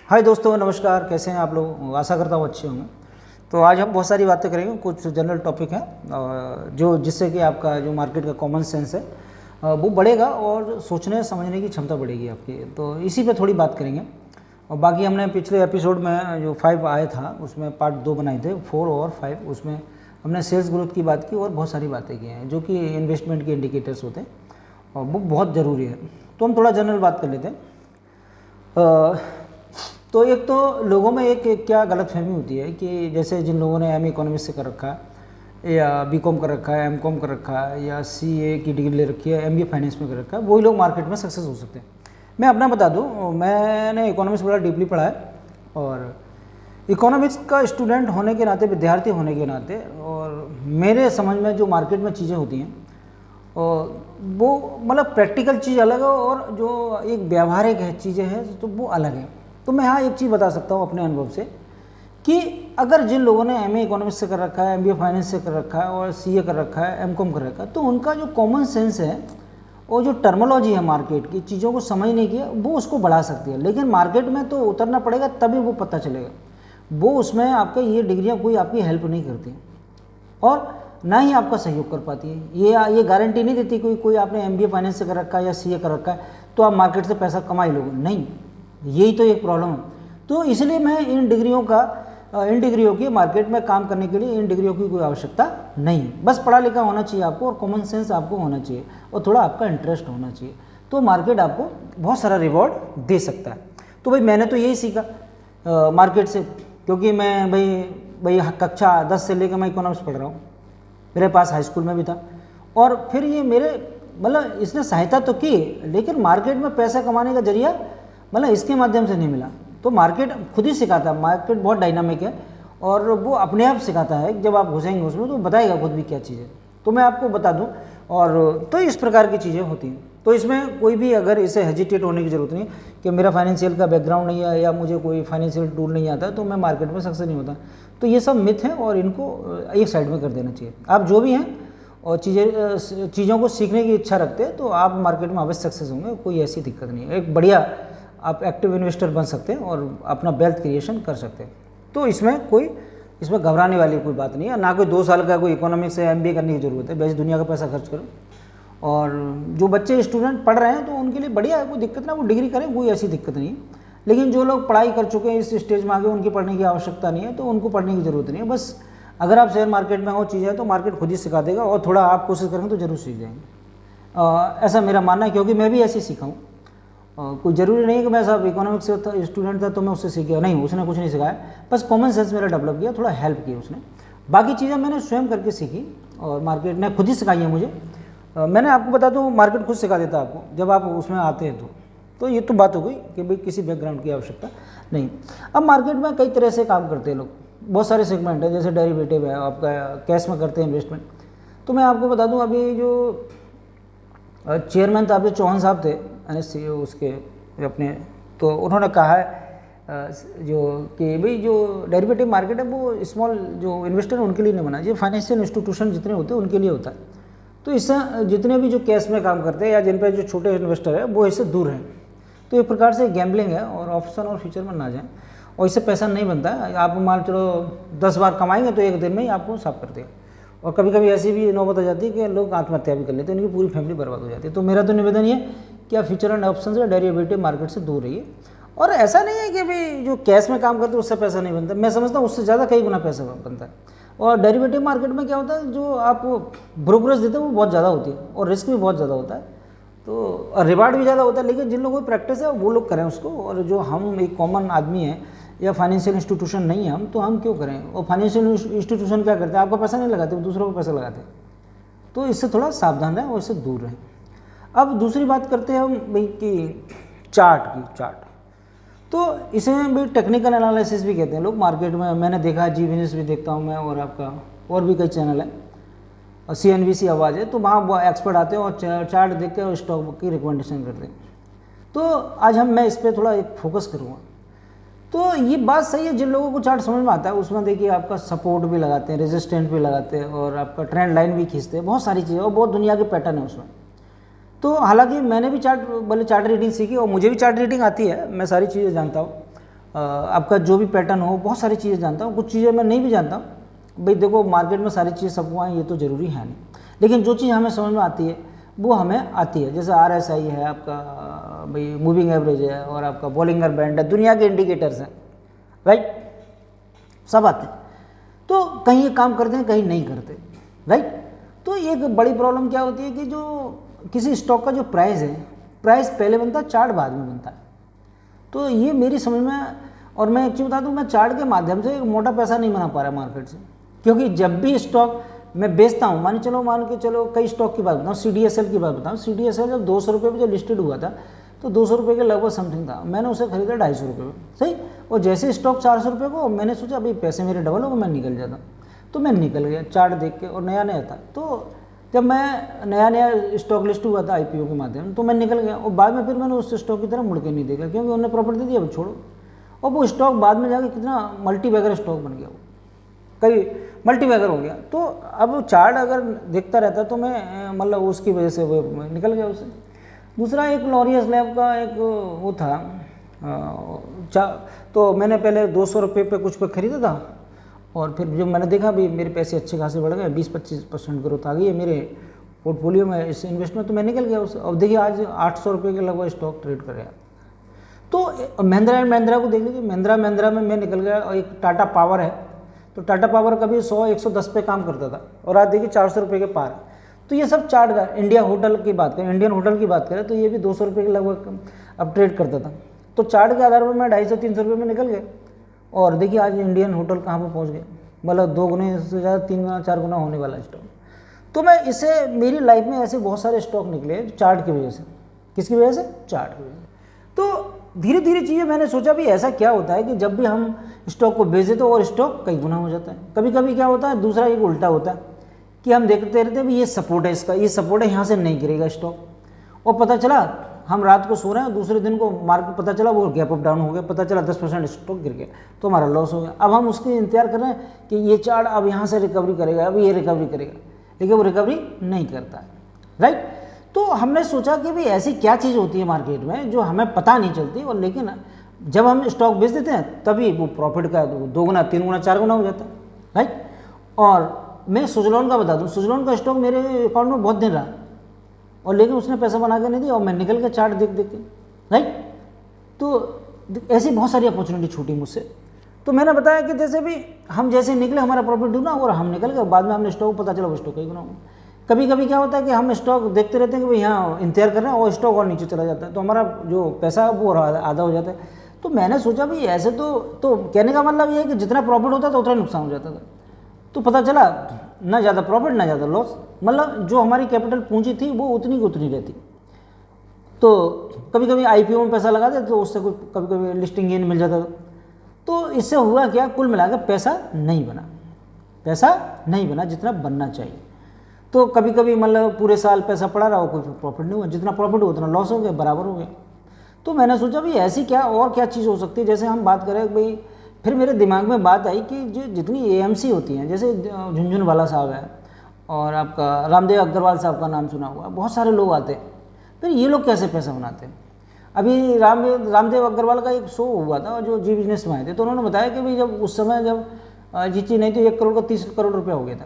हाय दोस्तों, नमस्कार। कैसे हैं आप लोग? आशा करता हूँ अच्छे होंगे। तो आज हम बहुत सारी बातें करेंगे, कुछ जनरल टॉपिक हैं जो जिससे कि आपका जो मार्केट का कॉमन सेंस है वो बढ़ेगा और सोचने समझने की क्षमता बढ़ेगी आपकी। तो इसी पे थोड़ी बात करेंगे। और बाकी हमने पिछले एपिसोड में जो 5 आया था उसमें पार्ट 2 बनाए थे, 4 और 5। उसमें हमने सेल्स ग्रोथ की बात की और बहुत सारी बातें की हैं जो कि इन्वेस्टमेंट के इंडिकेटर्स होते हैं और वो बहुत ज़रूरी है। तो हम थोड़ा जनरल बात कर लेते हैं। तो एक तो लोगों में एक क्या गलतफहमी होती है कि जैसे जिन लोगों ने एम इकोनॉमिक्स से कर रखा है या बीकॉम कर रखा है, एमकॉम कर रखा है या सीए की डिग्री ले रखी है, एमबीए फाइनेंस में कर रखा है, वही लोग मार्केट में सक्सेस हो सकते हैं। मैं अपना बता दूं, मैंने इकोनॉमिक्स बड़ा डीपली पढ़ा है और इकोनॉमिक्स का स्टूडेंट होने के नाते, विद्यार्थी होने के नाते, और मेरे समझ में जो मार्केट में चीज़ें होती हैं और वो मतलब प्रैक्टिकल चीज़ अलग है और जो एक व्यावहारिक है चीज़ें हैं तो वो अलग है। तो मैं यहाँ एक चीज़ बता सकता हूँ अपने अनुभव से कि अगर जिन लोगों ने एमए इकोनॉमिक्स से कर रखा है, एमबीए फाइनेंस से कर रखा है और सीए कर रखा है, एमकॉम कर रखा है, तो उनका जो कॉमन सेंस है और जो टर्मोलॉजी है मार्केट की चीज़ों को समझने की, वो उसको बढ़ा सकती है। लेकिन मार्केट में तो उतरना पड़ेगा तभी वो पता चलेगा। वो उसमें आपके ये डिग्रियाँ कोई आपकी हेल्प नहीं करती और ना ही आपका सहयोग कर पाती है। ये गारंटी नहीं देती कोई आपने एमबीए फाइनेंस से कर रखा है या सीए कर रखा है तो आप मार्केट से पैसा कमा ही लोगे, नहीं। यही तो एक प्रॉब्लम है। तो इसलिए मैं इन डिग्रियों की मार्केट में काम करने के लिए इन डिग्रियों की कोई आवश्यकता नहीं। बस पढ़ा लिखा होना चाहिए आपको और कॉमन सेंस आपको होना चाहिए और थोड़ा आपका इंटरेस्ट होना चाहिए, तो मार्केट आपको बहुत सारा रिवॉर्ड दे सकता है। तो भाई मैंने तो यही सीखा मार्केट से, क्योंकि मैं भाई कक्षा 10 से लेकर मैं इकोनॉमिक्स पढ़ रहा हूँ, मेरे पास हाई स्कूल में भी था। और फिर ये मेरे मतलब इसने सहायता तो की, लेकिन मार्केट में पैसा कमाने का जरिया मतलब इसके माध्यम से नहीं मिला। तो मार्केट खुद ही सिखाता है, मार्केट बहुत डायनामिक है और वो अपने आप सिखाता है। जब आप घुसेंगे उसमें तो बताएगा खुद भी क्या चीज़ है। तो मैं आपको बता दूं, और तो इस प्रकार की चीज़ें होती हैं। तो इसमें कोई भी अगर इसे हेजिटेट होने की ज़रूरत नहीं कि मेरा फाइनेंशियल का बैकग्राउंड नहीं है या मुझे कोई फाइनेंशियल टूल नहीं आता तो मैं मार्केट में सक्सेस नहीं होता। तो ये सब मिथ हैं और इनको एक साइड में कर देना चाहिए। आप जो भी हैं और चीज़ों को सीखने की इच्छा रखते हैं तो आप मार्केट में अवश्य सक्सेस होंगे, कोई ऐसी दिक्कत नहीं है। एक बढ़िया आप एक्टिव इन्वेस्टर बन सकते हैं और अपना वेल्थ क्रिएशन कर सकते हैं। तो इसमें घबराने वाली कोई बात नहीं है। ना कोई 2 साल का कोई इकोनॉमिक्स से एमबीए करने की ज़रूरत है, वैसे दुनिया का पैसा खर्च करो। और जो बच्चे स्टूडेंट पढ़ रहे हैं तो उनके लिए बढ़िया है, कोई दिक्कत ना, वो डिग्री करें, कोई ऐसी दिक्कत नहीं है। लेकिन जो लोग पढ़ाई कर चुके हैं इस स्टेज में आगे, उनकी पढ़ने की आवश्यकता नहीं है, तो उनको पढ़ने की ज़रूरत नहीं है। बस अगर आप शेयर मार्केट में हो चीज़ें तो मार्केट खुद ही सिखा देगा और थोड़ा आप कोशिश करेंगे तो ज़रूर सीख जाएंगे। ऐसा मेरा मानना है, क्योंकि मैं भी ऐसे ही सीखा हूँ। कोई ज़रूरी नहीं कि मैं साहब इकोनॉमिक्स से स्टूडेंट था तो मैं उससे सीख गया, नहीं, उसने कुछ नहीं सिखाया, बस कॉमन सेंस मेरा डेवलप किया, थोड़ा हेल्प किया उसने। बाकी चीज़ें मैंने स्वयं करके सीखी और मार्केट ने खुद ही सिखाई है मुझे। मैंने आपको बता दूँ, मार्केट खुद सिखा देता है आपको जब आप उसमें आते हैं तो ये तो बात हो गई कि भाई किसी बैकग्राउंड की आवश्यकता नहीं। अब मार्केट में कई तरह से काम करते हैं लोग, बहुत सारे सेगमेंट है, जैसे डेरिवेटिव है, आपका कैश में करते हैं इन्वेस्टमेंट। तो मैं आपको बता दूं, अभी जो चेयरमैन था, अभी चौहान साहब थे एनएससी उसके अपने, तो उन्होंने कहा है जो कि भाई जो डेरिवेटिव मार्केट है वो स्मॉल जो इन्वेस्टर है उनके लिए नहीं बना, ये फाइनेंशियल इंस्टीट्यूशन जितने होते हैं उनके लिए होता है। तो इससे जितने भी जो कैश में काम करते हैं या जिन पर जो छोटे इन्वेस्टर है वो इससे दूर हैं। तो एक प्रकार से गैम्बलिंग है और ऑप्शन और फ्यूचर में ना जाएं, और इससे पैसा नहीं बनता है। आप मान चलो 10 बार कमाएंगे तो एक दिन में ही आपको साफ कर देगा। और कभी कभी ऐसी भी नौबत आ जाती है कि लोग आत्महत्या भी कर लेते हैं, उनकी पूरी फैमिली बर्बाद हो जाती है। तो मेरा तो निवेदन ये कि आप फ्यूचर एंड ऑप्शन या डेरिवेटिव मार्केट से दूर रहिए। और ऐसा नहीं है कि भाई जो कैश में काम करते हैं उससे पैसा नहीं बनता, मैं समझता हूँ उससे ज़्यादा कई गुना पैसा बनता है। और डेरिवेटिव मार्केट में क्या होता है, जो आप ब्रोकरेज देते हैं वो बहुत ज़्यादा होती है और रिस्क भी बहुत ज़्यादा होता है, तो रिवार्ड भी ज़्यादा होता है। लेकिन जिन लोगों की प्रैक्टिस है वो लोग करें उसको, और जो हम एक कॉमन आदमी हैं या फाइनेंशियल इंस्टीट्यूशन नहीं है हम, तो हम क्यों करें। और फाइनेंशियल इंस्टीट्यूशन क्या करते हैं, आपका पैसा नहीं लगाते, वो दूसरों को पैसा लगाते हैं। तो इससे थोड़ा सावधान रहें और इससे दूर रहें। अब दूसरी बात करते हैं हम भाई कि चार्ट। तो इसे भाई टेक्निकल एनालिसिस भी कहते हैं लोग मार्केट में। मैंने देखा, जी बिजनेस भी देखता हूँ मैं, और आपका और भी कई चैनल है, और CNBC आवाज़ है, तो वहाँ वो एक्सपर्ट आते हैं और चार्ट देख के और स्टॉक की रिकमेंडेशन करते हैं। तो आज मैं इस पर थोड़ा एक फोकस करूँगा। तो ये बात सही है, जिन लोगों को चार्ट समझ में आता है उसमें देखिए आपका सपोर्ट भी लगाते हैं, रेजिस्टेंट भी लगाते हैं, और आपका ट्रेंड लाइन भी खींचते हैं, बहुत सारी चीज़ें, और बहुत दुनिया के पैटर्न है उसमें। तो हालांकि मैंने भी चार्ट रीडिंग सीखी और मुझे भी चार्ट रीडिंग आती है, मैं सारी चीज़ें जानता हूँ। आपका जो भी पैटर्न हो, बहुत सारी चीज़ें जानता हूँ। कुछ चीज़ें मैं नहीं भी जानता हूँ। भाई देखो, मार्केट में सारी चीज़ें सबको आए ये तो ज़रूरी है नहीं, लेकिन जो चीज़ हमें समझ में आती है वो हमें आती है। जैसे RSI है आपका, भाई मूविंग एवरेज है, और आपका बॉलिंगर बैंड है, दुनिया के इंडिकेटर्स हैं, राइट, सब आते हैं। तो कहीं ये काम करते हैं, कहीं नहीं करते, राइट। तो एक बड़ी प्रॉब्लम क्या होती है कि जो किसी स्टॉक का जो प्राइस है, प्राइस पहले बनता है, चार्ट बाद में बनता है। तो ये मेरी समझ में, और मैं एक चीज़ बता दूँ, मैं चार्ट के माध्यम से एक मोटा पैसा नहीं बना पा रहा मार्केट से, क्योंकि जब भी स्टॉक मैं बेचता हूँ, मान के चलो कई स्टॉक की बात बताऊँ, CDSL की बात बताऊँ। CDSL जब 200 रुपये पर जब लिस्टेड हुआ था तो 200 रुपये के लगभग समथिंग था, मैंने उसे खरीदा 250 रुपये में, सही। और जैसे स्टॉक 400 रुपये को, मैंने सोचा अभी पैसे मेरे डबल हो, मैं निकल जाता, तो मैं निकल गया चार्ट देख के, और नया नया था। तो जब मैं नया स्टॉक लिस्ट हुआ था IPO के माध्यम, तो मैं निकल गया, और बाद में फिर मैंने उस स्टॉक की तरफ मुड़ के नहीं देखा, क्योंकि उन्होंने प्रॉफिट दे दिया, अब छोड़ो। और वो स्टॉक बाद में जाके कितना मल्टी बैगर स्टॉक बन गया, वो कई मल्टी बैगर हो गया। तो अब चार्ट अगर देखता रहता तो मैं मतलब उसकी वजह से वो निकल गया उससे। दूसरा एक लॉरियस लैब का एक वो था, तो मैंने पहले 200 रुपये पे कुछ पे ख़रीदा था, और फिर जब मैंने देखा भी मेरे पैसे अच्छे खासे बढ़ गए, 20-25% ग्रोथ आ गई है मेरे पोर्टफोलियो में इस इन्वेस्टमेंट, तो मैं निकल गया उससे। अब देखिए आज 800 रुपये के लगभग स्टॉक ट्रेड कर गया। तो महिंद्रा एंड महिंद्रा को देख लीजिए, महिंद्रा में मैं निकल गया। और एक टाटा पावर है, तो टाटा पावर कभी 100-110 पे काम करता था, और आज देखिए 400 रुपये के पार है। तो ये सब चार्ट का। इंडियन होटल की बात करें तो ये भी 200 रुपये के लगभग अब ट्रेड करता था। तो चार्ट के आधार पर मैं 250-300 रुपये में निकल गया, और देखिए आज इंडियन होटल कहाँ पर पहुँच गया, मतलब 2 गुने से ज़्यादा, 3 गुना 4 गुना होने वाला स्टॉक। तो मैं इससे मेरी लाइफ में ऐसे बहुत सारे स्टॉक निकले चार्ट की वजह से। किसकी वजह से? चार्ट की वजह से। तो धीरे धीरे चीज़ें मैंने सोचा भी ऐसा क्या होता है कि जब भी हम स्टॉक को बेच देते और स्टॉक कई गुना हो जाता है। कभी कभी क्या होता है, दूसरा एक उल्टा होता है कि हम देखते रहते हैं भी ये सपोर्ट है, इसका ये सपोर्ट है, यहाँ से नहीं गिरेगा स्टॉक, और पता चला हम रात को सो रहे हैं, दूसरे दिन को मार्केट पता चला वो गैप अप डाउन हो गया, पता चला 10% स्टॉक गिर गया, तो हमारा लॉस हो गया। अब हम उसके इंतजार कर रहे हैं कि ये चार्ट अब यहाँ से रिकवरी करेगा, अब ये रिकवरी करेगा, लेकिन वो रिकवरी नहीं करता है, राइट। तो हमने सोचा कि भाई ऐसी क्या चीज़ होती है मार्केट में जो हमें पता नहीं चलती, और लेकिन जब हम स्टॉक बेच देते हैं तभी वो प्रॉफिट का 2 गुना 3 गुना 4 गुना हो जाता है, राइट। और मैं सुजलॉन का बता दूं, सुजलॉन का स्टॉक मेरे अकाउंट में बहुत दिन रहा, और लेकिन उसने पैसा बना के नहीं दिया, और मैं निकल के चार्ट देख के, राइट। तो ऐसी बहुत सारी अपॉर्चुनिटी छूटी मुझसे। तो मैंने बताया कि जैसे भी हम जैसे निकले हमारा प्रॉफिट दुगना और हम निकल गए, बाद में हमने स्टॉक पता चला वो स्टॉक कई गुना हुआ। कभी कभी क्या होता है कि हम स्टॉक देखते रहते हैं कि भाई यहाँ इंतजार कर रहे हैं और स्टॉक और नीचे चला जाता है, तो हमारा जो पैसा है वो आधा हो जाता है। तो मैंने सोचा भाई ऐसे तो कहने का मतलब ये है कि जितना प्रॉफिट होता था उतना नुकसान हो जाता था। तो पता चला ना ज़्यादा प्रॉफिट ना ज़्यादा लॉस, मतलब जो हमारी कैपिटल पूंजी थी वो उतनी की उतनी रहती। तो कभी कभी IPO में पैसा लगा दे तो उससे कुछ कभी कभी लिस्टिंग गेन मिल जाता था। तो इससे हुआ क्या, कुल मिलाकर पैसा नहीं बना जितना बनना चाहिए। तो कभी कभी मतलब पूरे साल पैसा पड़ा रहा, कोई प्रॉफिट नहीं हुआ, जितना प्रॉफिट हुआ उतना लॉस हो गया, बराबर हो गया। तो मैंने सोचा भाई ऐसी क्या चीज़ हो सकती है। जैसे हम बात करें भाई, फिर मेरे दिमाग में बात आई कि जो जितनी AMC होती हैं, जैसे झुनझुनवाला साहब है, और आपका रामदेव अग्रवाल साहब का नाम सुना हुआ, बहुत सारे लोग आते हैं। फिर ये लोग कैसे पैसा बनाते हैं? अभी रामदेव अग्रवाल का एक शो हुआ था जो जी बिजनेस में आए थे, तो उन्होंने बताया कि भाई जब उस समय जब जीती नहीं तो 1 करोड़ का 30 करोड़ रुपया हो गया था,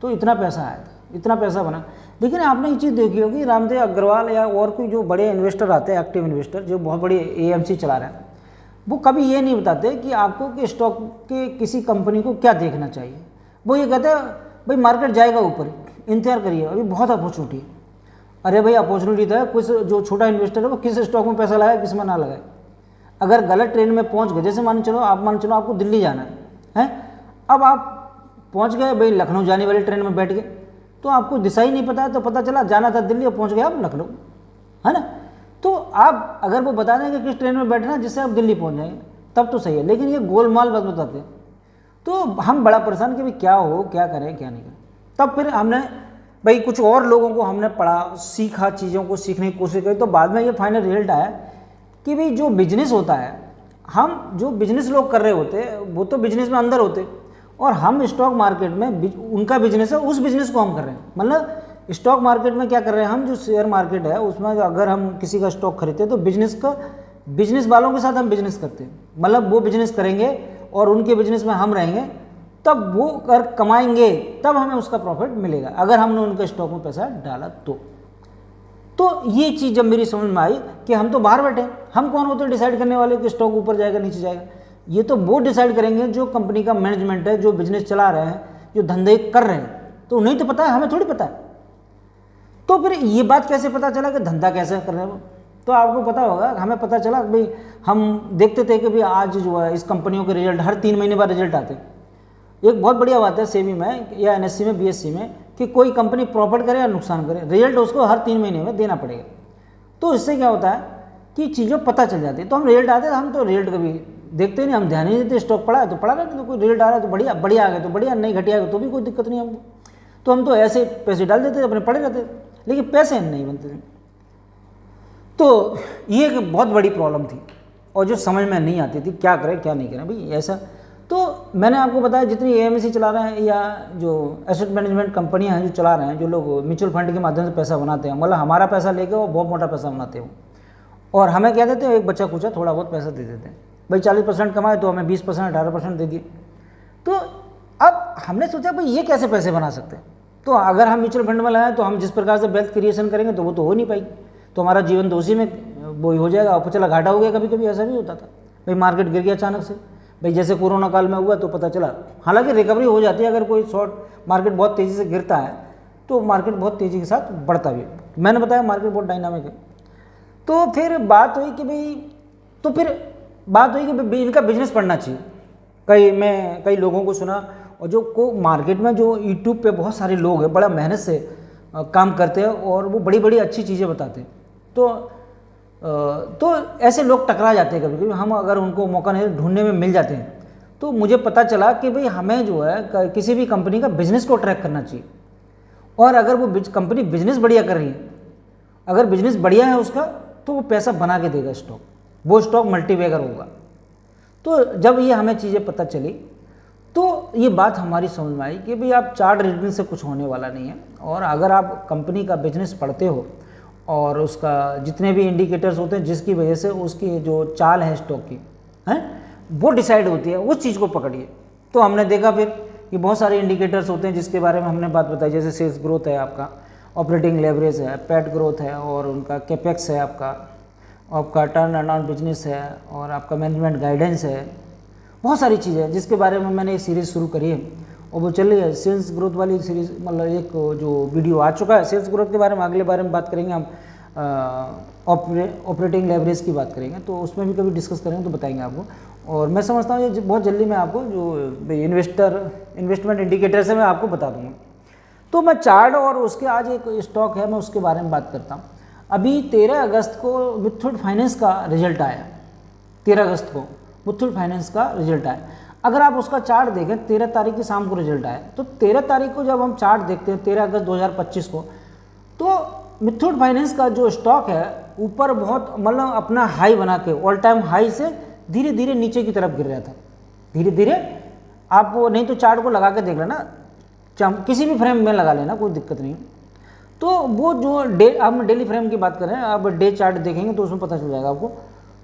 तो इतना पैसा आया था, इतना पैसा बना। लेकिन आपने ये चीज़ देखी होगी, रामदेव अग्रवाल या और कोई जो बड़े इन्वेस्टर आते हैं, एक्टिव इन्वेस्टर जो बहुत बड़ी AMC चला रहे हैं, वो कभी ये नहीं बताते कि आपको कि स्टॉक के किसी कंपनी को क्या देखना चाहिए। वो ये कहते हैं भाई मार्केट जाएगा ऊपर, इंतजार करिए, अभी बहुत अपॉर्चुनिटी है। अरे भाई अपॉर्चुनिटी तो है, कुछ जो छोटा इन्वेस्टर है वो किस स्टॉक में पैसा लगाए, किस में ना लगाए। अगर गलत ट्रेन में पहुंच गए, जैसे मान चलो आपको दिल्ली जाना है, अब आप पहुंच गए भाई लखनऊ जाने वाली ट्रेन में बैठ गए, तो आपको दिशा ही नहीं पता है, तो पता चला जाना था दिल्ली और पहुंच गए आप लखनऊ, है ना। तो आप अगर वो बता दें कि किस ट्रेन में बैठना जिससे आप दिल्ली पहुंच जाएंगे तब तो सही है, लेकिन ये गोलमाल बस बताते हैं। तो हम बड़ा परेशान कि भाई क्या हो, क्या करें क्या नहीं करें। तब फिर हमने भाई कुछ और लोगों को हमने पढ़ा, सीखा, चीज़ों को सीखने की कोशिश करी, तो बाद में ये फाइनल रिजल्ट आया कि भाई जो बिजनेस होता है, हम जो बिजनेस लोग कर रहे होते वो तो बिजनेस में अंदर होते, और हम स्टॉक मार्केट में उनका बिजनेस है, उस बिजनेस को हम कर रहे हैं। मतलब स्टॉक मार्केट में क्या कर रहे हैं हम, जो शेयर मार्केट है उसमें अगर हम किसी का स्टॉक खरीदते हैं तो बिजनेस का बिजनेस वालों के साथ हम बिजनेस करते हैं, मतलब वो बिजनेस करेंगे और उनके बिजनेस में हम रहेंगे, तब वो कर कमाएंगे, तब हमें उसका प्रॉफिट मिलेगा, अगर हमने उनके स्टॉक में पैसा डाला तो ये चीज़ जब मेरी समझ में आई कि हम तो बाहर बैठे हैं, हम कौन होते हैं डिसाइड करने वाले कि स्टॉक ऊपर जाएगा नीचे जाएगा, ये तो वो डिसाइड करेंगे जो कंपनी का मैनेजमेंट है, जो बिजनेस चला रहे हैं, जो धंधे कर रहे हैं, तो उन्हें तो पता है, हमें थोड़ी पता है। तो फिर ये बात कैसे पता चला कि धंधा कैसे कर रहे हैं? तो आपको पता होगा, हमें पता चला भाई, हम देखते थे कि भाई आज जो है इस कंपनियों के रिजल्ट हर 3 महीने बाद रिजल्ट आते हैं। एक बहुत बढ़िया बात है सेबी में या एनएससी में, बीएससी में, कि कोई कंपनी प्रॉफिट करे या नुकसान करे, रिजल्ट उसको हर 3 महीने में देना पड़ेगा। तो इससे क्या होता है कि चीज़ों पता चल जाती है। तो हम रिजल्ट आते हैं, हम तो रिजल्ट कभी देखते नहीं, हम ध्यान ही नहीं देते, स्टॉक पड़ा है तो पड़ा रहता, तो कोई रिजल्ट आ रहा है तो बढ़िया बढ़िया आ गया तो बढ़िया, नहीं घटिया गया तो भी कोई दिक्कत नहीं हमको, तो हम तो ऐसे पैसे डाल देते अपने पड़े रहते, लेकिन पैसे नहीं बनते थे। तो ये एक बहुत बड़ी प्रॉब्लम थी और जो समझ में नहीं आती थी क्या करें क्या नहीं करें भाई ऐसा। तो मैंने आपको बताया जितनी एएमसी चला रहे हैं या जो एसेट मैनेजमेंट कंपनियां हैं जो चला रहे हैं, जो लोग म्यूचुअल फंड के माध्यम से पैसा बनाते हैं, मतलब हमारा पैसा लेके वो बहुत मोटा पैसा बनाते हैं, और हमें क्या देते हैं, एक बच्चा कुचा थोड़ा बहुत पैसा दे देते हैं, भाई 40% कमाए तो हमें 20% 18% दे दिए। तो अब हमने सोचा भाई ये कैसे पैसे बना सकते हैं, तो अगर हम म्यूचुअल फंड में लगाएं तो हम जिस प्रकार से वेल्थ क्रिएशन करेंगे तो वो तो हो नहीं पाएगी, तो हमारा जीवन तो उसी में वो हो जाएगा, और चला घाटा हो गया। कभी कभी ऐसा भी होता था भाई, मार्केट गिर गया अचानक से, भाई जैसे कोरोना काल में हुआ तो पता चला, हालांकि रिकवरी हो जाती है, अगर कोई शॉर्ट मार्केट बहुत तेज़ी से गिरता है तो मार्केट बहुत तेज़ी के साथ बढ़ता भी है। मैंने बताया मार्केट बहुत डायनामिक है। तो फिर बात हुई कि भाई इनका बिजनेस पढ़ना चाहिए। मैं कई लोगों को सुना, और जो को मार्केट में जो यूट्यूब पे बहुत सारे लोग हैं, बड़ा मेहनत से काम करते हैं और वो बड़ी बड़ी अच्छी चीज़ें बताते हैं, तो ऐसे लोग टकरा जाते हैं कभी कभी, हम अगर उनको मौका नहीं ढूंढने में मिल जाते हैं। तो मुझे पता चला कि भाई हमें जो है किसी भी कंपनी का बिजनेस को ट्रैक करना चाहिए, और अगर वो कंपनी बिजनेस बढ़िया कर रही है, अगर बिजनेस बढ़िया है उसका, तो वो पैसा बना के देगा स्टॉक, वो स्टॉक मल्टीबैगर होगा। तो जब ये हमें चीज़ें पता चली तो ये बात हमारी समझ में आई कि भाई आप चार्ट रीडिंग से कुछ होने वाला नहीं है, और अगर आप कंपनी का बिजनेस पढ़ते हो और उसका जितने भी इंडिकेटर्स होते हैं जिसकी वजह से उसकी जो चाल है स्टॉक की है वो डिसाइड होती है, उस चीज़ को पकड़िए। तो हमने देखा फिर कि बहुत सारे इंडिकेटर्स होते हैं जिसके बारे में हमने बात बताई, जैसे सेल्स ग्रोथ है, आपका ऑपरेटिंग लेवरेज है, पैट ग्रोथ है, और उनका कैपेक्स है, आपका टर्न अराउंड बिजनेस है, और आपका मैनेजमेंट गाइडेंस है, बहुत सारी चीज़ें जिसके बारे में मैंने एक सीरीज़ शुरू करी है और वो चल रही है, सेल्स ग्रोथ वाली सीरीज़। मतलब एक जो वीडियो आ चुका है सेल्स ग्रोथ के बारे में, अगले बारे में बात करेंगे हम, ऑपरेटिंग लेवरेज की बात करेंगे, तो उसमें भी कभी डिस्कस करेंगे तो बताएंगे आपको। और मैं समझता हूँ ये बहुत जल्दी मैं आपको जो इन्वेस्टमेंट इंडिकेटर से मैं आपको बता दूँगा। तो मैं चार्ट और उसके आज एक स्टॉक है मैं उसके बारे में बात करता हूँ। अभी 13 अगस्त को मुथूट फाइनेंस का रिजल्ट आया, 13 अगस्त को मुथूट फाइनेंस का रिजल्ट आया। अगर आप उसका चार्ट देखें, 13 तारीख की शाम को रिजल्ट आया, तो 13 तारीख को जब हम चार्ट देखते हैं 13 अगस्त 2025 को, तो मुथूट फाइनेंस का जो स्टॉक है ऊपर बहुत मतलब अपना हाई बना के ऑल टाइम हाई से धीरे धीरे नीचे की तरफ गिर रहा था, धीरे धीरे। आप वो नहीं तो चार्ट को लगा के देख लेना, किसी भी फ्रेम में लगा लेना, कोई दिक्कत नहीं। तो वो जो हम डेली फ्रेम की बात करें, आप डे चार्ट देखेंगे तो उसमें पता चल जाएगा आपको।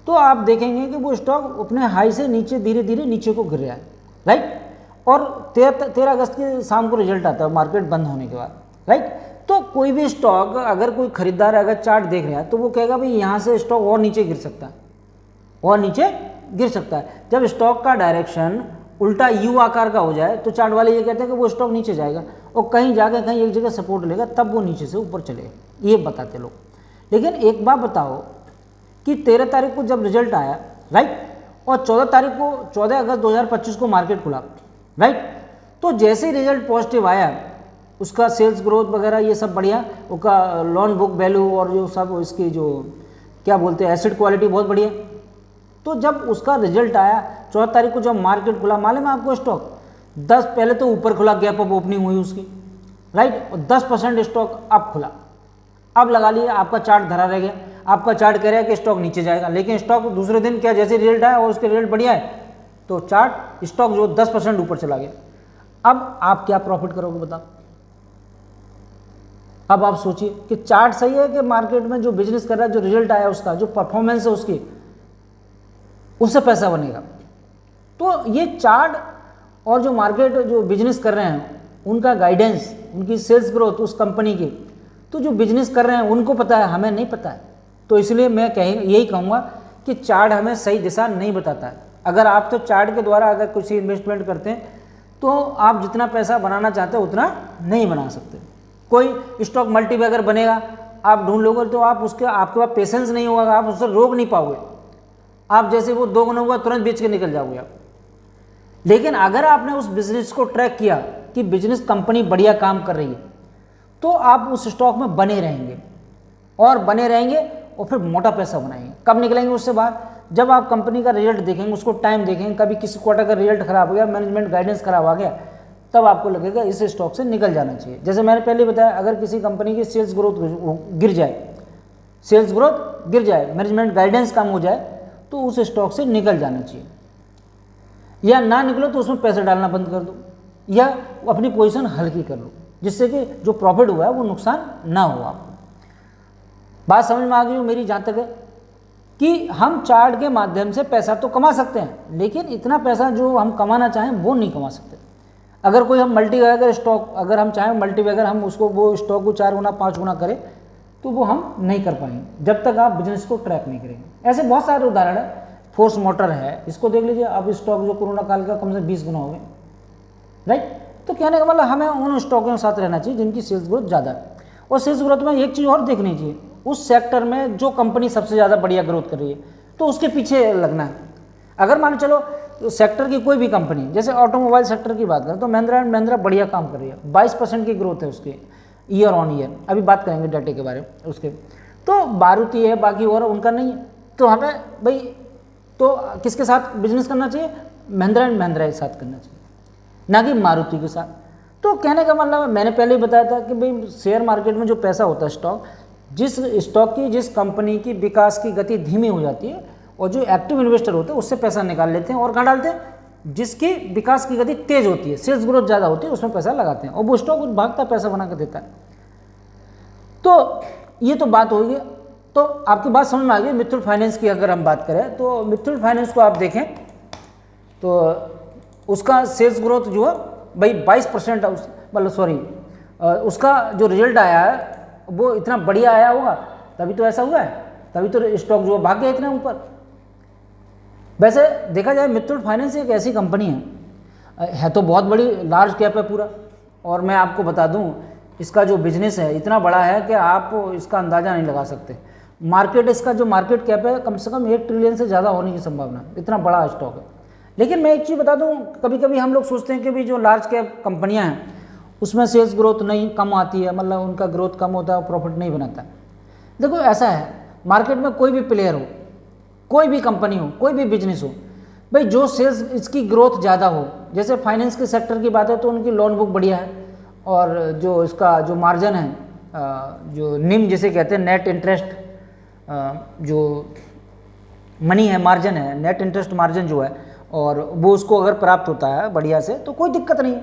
तो आप देखेंगे कि वो स्टॉक अपने हाई से नीचे धीरे धीरे नीचे को गिर रहा है, राइट। और 13 अगस्त के शाम को रिजल्ट आता है मार्केट बंद होने के बाद, राइट। तो कोई भी स्टॉक अगर कोई खरीदार अगर चार्ट देख रहा है तो वो कहेगा भाई यहाँ से स्टॉक और नीचे गिर सकता है, और नीचे गिर सकता है। जब स्टॉक का डायरेक्शन उल्टा यू आकार का हो जाए तो चार्ट वाले ये कहते हैं कि वो स्टॉक नीचे जाएगा और कहीं जाकर कहीं एक जगह सपोर्ट लेगा, तब वो नीचे से ऊपर चलेगा, ये बताते लोग। लेकिन एक बात बताओ कि 13 तारीख को जब रिजल्ट आया, राइट, और 14 अगस्त 2025 को मार्केट खुला, राइट। तो जैसे ही रिजल्ट पॉजिटिव आया, उसका सेल्स ग्रोथ वगैरह ये सब बढ़िया, उसका लोन बुक वैल्यू और जो सब इसकी जो क्या बोलते हैं एसेट क्वालिटी बहुत बढ़िया। तो जब उसका रिजल्ट आया 14 तारीख को जब मार्केट खुला, मालूम है आपको स्टॉक 10 पहले तो ऊपर खुला, गैप अप ओपनिंग हुई उसकी, राइट, और 10% स्टॉक अप खुला। अब लगा लिया आपका चार्ट धरा रह गया, आपका चार्ट कह रहा है कि स्टॉक नीचे जाएगा, लेकिन स्टॉक दूसरे दिन क्या जैसे रिजल्ट आया और उसके रिजल्ट बढ़िया है तो चार्ट स्टॉक जो 10% ऊपर चला गया। अब आप क्या प्रॉफिट करोगे बताओ। अब आप सोचिए कि चार्ट सही है कि मार्केट में जो बिजनेस कर रहा है, जो रिजल्ट आया उसका जो परफॉर्मेंस है उसकी, उससे पैसा बनेगा। तो ये चार्ट और जो मार्केट जो बिजनेस कर रहे हैं उनका गाइडेंस, उनकी सेल्स ग्रोथ उस कंपनी की, तो जो बिजनेस कर रहे हैं उनको पता है, हमें नहीं पता है। तो इसलिए मैं यही कहूँगा कि चार्ट हमें सही दिशा नहीं बताता है। अगर आप तो चार्ट के द्वारा अगर कुछ इन्वेस्टमेंट करते हैं तो आप जितना पैसा बनाना चाहते हो उतना नहीं बना सकते। कोई स्टॉक मल्टीबैगर बनेगा, आप ढूंढ लोगे तो आप उसके आपके पास पेशेंस नहीं होगा, आप उससे रोक नहीं पाओगे। आप जैसे वो 2 गुना हुआ तुरंत बेच के निकल जाओगे आप। लेकिन अगर आपने उस बिजनेस को ट्रैक किया कि बिजनेस कंपनी बढ़िया काम कर रही है, तो आप उस स्टॉक में बने रहेंगे और फिर मोटा पैसा बनाएंगे। कब निकलेंगे उससे बाहर? जब आप कंपनी का रिजल्ट देखेंगे, उसको टाइम देखेंगे, कभी किसी क्वार्टर का रिजल्ट खराब हो गया, मैनेजमेंट गाइडेंस खराब आ गया, तब आपको लगेगा इस स्टॉक से निकल जाना चाहिए। जैसे मैंने पहले बताया, अगर किसी कंपनी की सेल्स ग्रोथ गिर जाए, मैनेजमेंट गाइडेंस कम हो जाए, तो उस स्टॉक से निकल जाना चाहिए। या ना निकलो तो उसमें पैसा डालना बंद कर दो, या अपनी पोजीशन हल्की कर लो, जिससे कि जो प्रॉफिट हुआ है वो नुकसान ना हो आपको। बात समझ में आ गई हो मेरी? जहाँ तक है कि हम चार्ट के माध्यम से पैसा तो कमा सकते हैं, लेकिन इतना पैसा जो हम कमाना चाहें वो नहीं कमा सकते। अगर कोई हम मल्टीबैगर स्टॉक, अगर हम चाहें मल्टीबैगर हम उसको वो स्टॉक को 4 गुना 5 गुना करें, तो वो हम नहीं कर पाएंगे जब तक आप बिजनेस को ट्रैक नहीं करेंगे। ऐसे बहुत सारे उदाहरण है। फोर्स मोटर है, इसको देख लीजिए, अब स्टॉक जो कोरोना काल का कम से 20 गुना हो गए, राइट। तो कहने का मतलब हमें उन स्टॉकों के साथ रहना चाहिए जिनकी सेल्स ग्रोथ ज़्यादा है। और सेल्स ग्रोथ में एक चीज़ और देखनी चाहिए, उस सेक्टर में जो कंपनी सबसे ज़्यादा बढ़िया ग्रोथ कर रही है तो उसके पीछे लगना है। अगर मान चलो सेक्टर की कोई भी कंपनी, जैसे ऑटोमोबाइल सेक्टर की बात करें तो महिंद्रा एंड महिंद्रा बढ़िया काम कर रही है, 22% की ग्रोथ है उसकी ईयर ऑन ईयर। अभी बात करेंगे डाटे के बारे में उसके। तो मारुति है, बाकी और उनका नहीं है। तो हमें भाई तो किसके साथ बिजनेस करना चाहिए? महिंद्रा एंड महिंद्रा के साथ करना चाहिए, ना कि मारुति के साथ। तो कहने का मतलब मैंने पहले ही बताया था कि भाई शेयर मार्केट में जो पैसा होता है जिस स्टॉक की, जिस कंपनी की विकास की गति धीमी हो जाती है, और जो एक्टिव इन्वेस्टर होते हैं उससे पैसा निकाल लेते हैं और कहाँ डालते हैं? जिसकी विकास की गति तेज होती है, सेल्स ग्रोथ ज़्यादा होती है, उसमें पैसा लगाते हैं और वो स्टॉक भागता पैसा बना कर देता है। तो ये तो बात होगी। तो आपकी बात समझ में आ गई। मिथुल फाइनेंस की अगर हम बात करें तो मिथुल फाइनेंस को आप देखें तो उसका सेल्स ग्रोथ जो है भाई 22%, मतलब सॉरी, उसका जो रिजल्ट आया है वो इतना बढ़िया आया होगा तभी तो ऐसा हुआ है, तभी तो स्टॉक जो भाग गया इतना ऊपर। वैसे देखा जाए मिथुल फाइनेंस एक ऐसी कंपनी है तो बहुत बड़ी, लार्ज कैप है पूरा। और मैं आपको बता दूं इसका जो बिजनेस है इतना बड़ा है कि आप इसका अंदाज़ा नहीं लगा सकते। मार्केट, इसका जो मार्केट कैप है कम से कम 1 ट्रिलियन से ज़्यादा होने की संभावना है, इतना बड़ा स्टॉक है। लेकिन मैं एक चीज़ बता दूं, कभी कभी हम लोग सोचते हैं कि भाई जो लार्ज कैप कंपनियां हैं उसमें सेल्स ग्रोथ नहीं, कम आती है, मतलब उनका ग्रोथ कम होता है, प्रॉफिट नहीं बनाता। देखो ऐसा है, मार्केट में कोई भी प्लेयर हो, कोई भी कंपनी हो, कोई भी बिजनेस हो, भाई जो सेल्स इसकी ग्रोथ ज़्यादा हो, जैसे फाइनेंस के सेक्टर की बात है तो उनकी लोन बुक बढ़िया है, और जो इसका जो मार्जिन है, जो निम जिसे कहते हैं, नेट इंटरेस्ट जो मनी है, मार्जिन है, नेट इंटरेस्ट मार्जिन जो है, और वो उसको अगर प्राप्त होता है बढ़िया से तो कोई दिक्कत नहीं।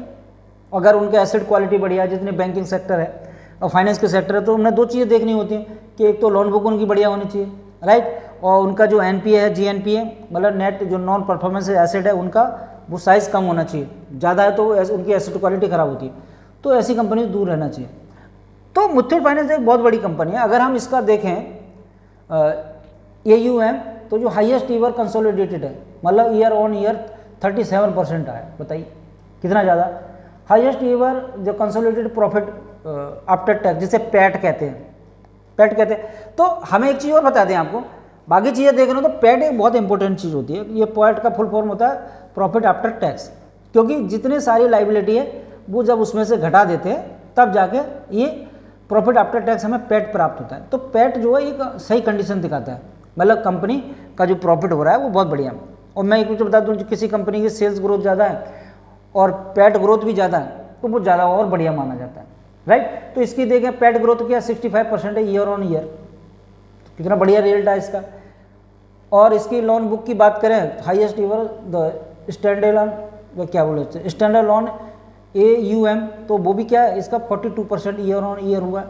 अगर उनके एसेट क्वालिटी बढ़िया है, जितने बैंकिंग सेक्टर है और फाइनेंस के सेक्टर है, तो उन्हें 2 चीज़ें देखनी होती हैं कि एक तो लोन बुक उनकी बढ़िया होनी चाहिए, राइट, और उनका जो NPA है, GNPA मतलब नेट जो नॉन परफॉर्मेंस एसेट है उनका वो साइज़ कम होना चाहिए, ज़्यादा है तो उनकी एसेट क्वालिटी ख़राब होती है, तो ऐसी कंपनी से दूर रहना चाहिए। तो मुथूट फाइनेंस एक बहुत बड़ी कंपनी है। अगर हम इसका देखें AUM तो जो हाईएस्ट ईवर कंसोलिडेटेड है, मतलब ईयर ऑन ईयर 37% आया, बताइए कितना ज़्यादा। हाईएस्ट ईवर जो कंसोलिडेटेड प्रॉफिट आफ्टर टैक्स, जिसे पैट कहते हैं। तो हमें एक चीज़ और बता दें आपको, बाकी चीज़ें देख रहे हो तो पैट एक बहुत इंपॉर्टेंट चीज़ होती है। ये पैट का फुल फॉर्म होता है प्रॉफिट आफ्टर टैक्स, क्योंकि जितने सारी लाइबिलिटी है वो जब उसमें से घटा देते हैं तब जाके ये प्रॉफिट आफ्टर टैक्स हमें पैट प्राप्त होता है। तो पैट जो है एक सही कंडीशन दिखाता है, मतलब कंपनी का जो प्रॉफिट हो रहा है वो बहुत बढ़िया है। और मैं एक बता दूँ, किसी कंपनी की सेल्स ग्रोथ ज़्यादा है और पैट ग्रोथ भी ज़्यादा है तो वो ज़्यादा और बढ़िया माना जाता है, राइट। तो इसकी देखें पैट ग्रोथ क्या 65% है ईयर ऑन ईयर, कितना बढ़िया रिजल्ट है इसका। और इसकी लोन बुक की बात करें, highest ईवर the standard loan AUM, तो वो भी क्या है इसका 42% ईयर ऑन ईयर हुआ है।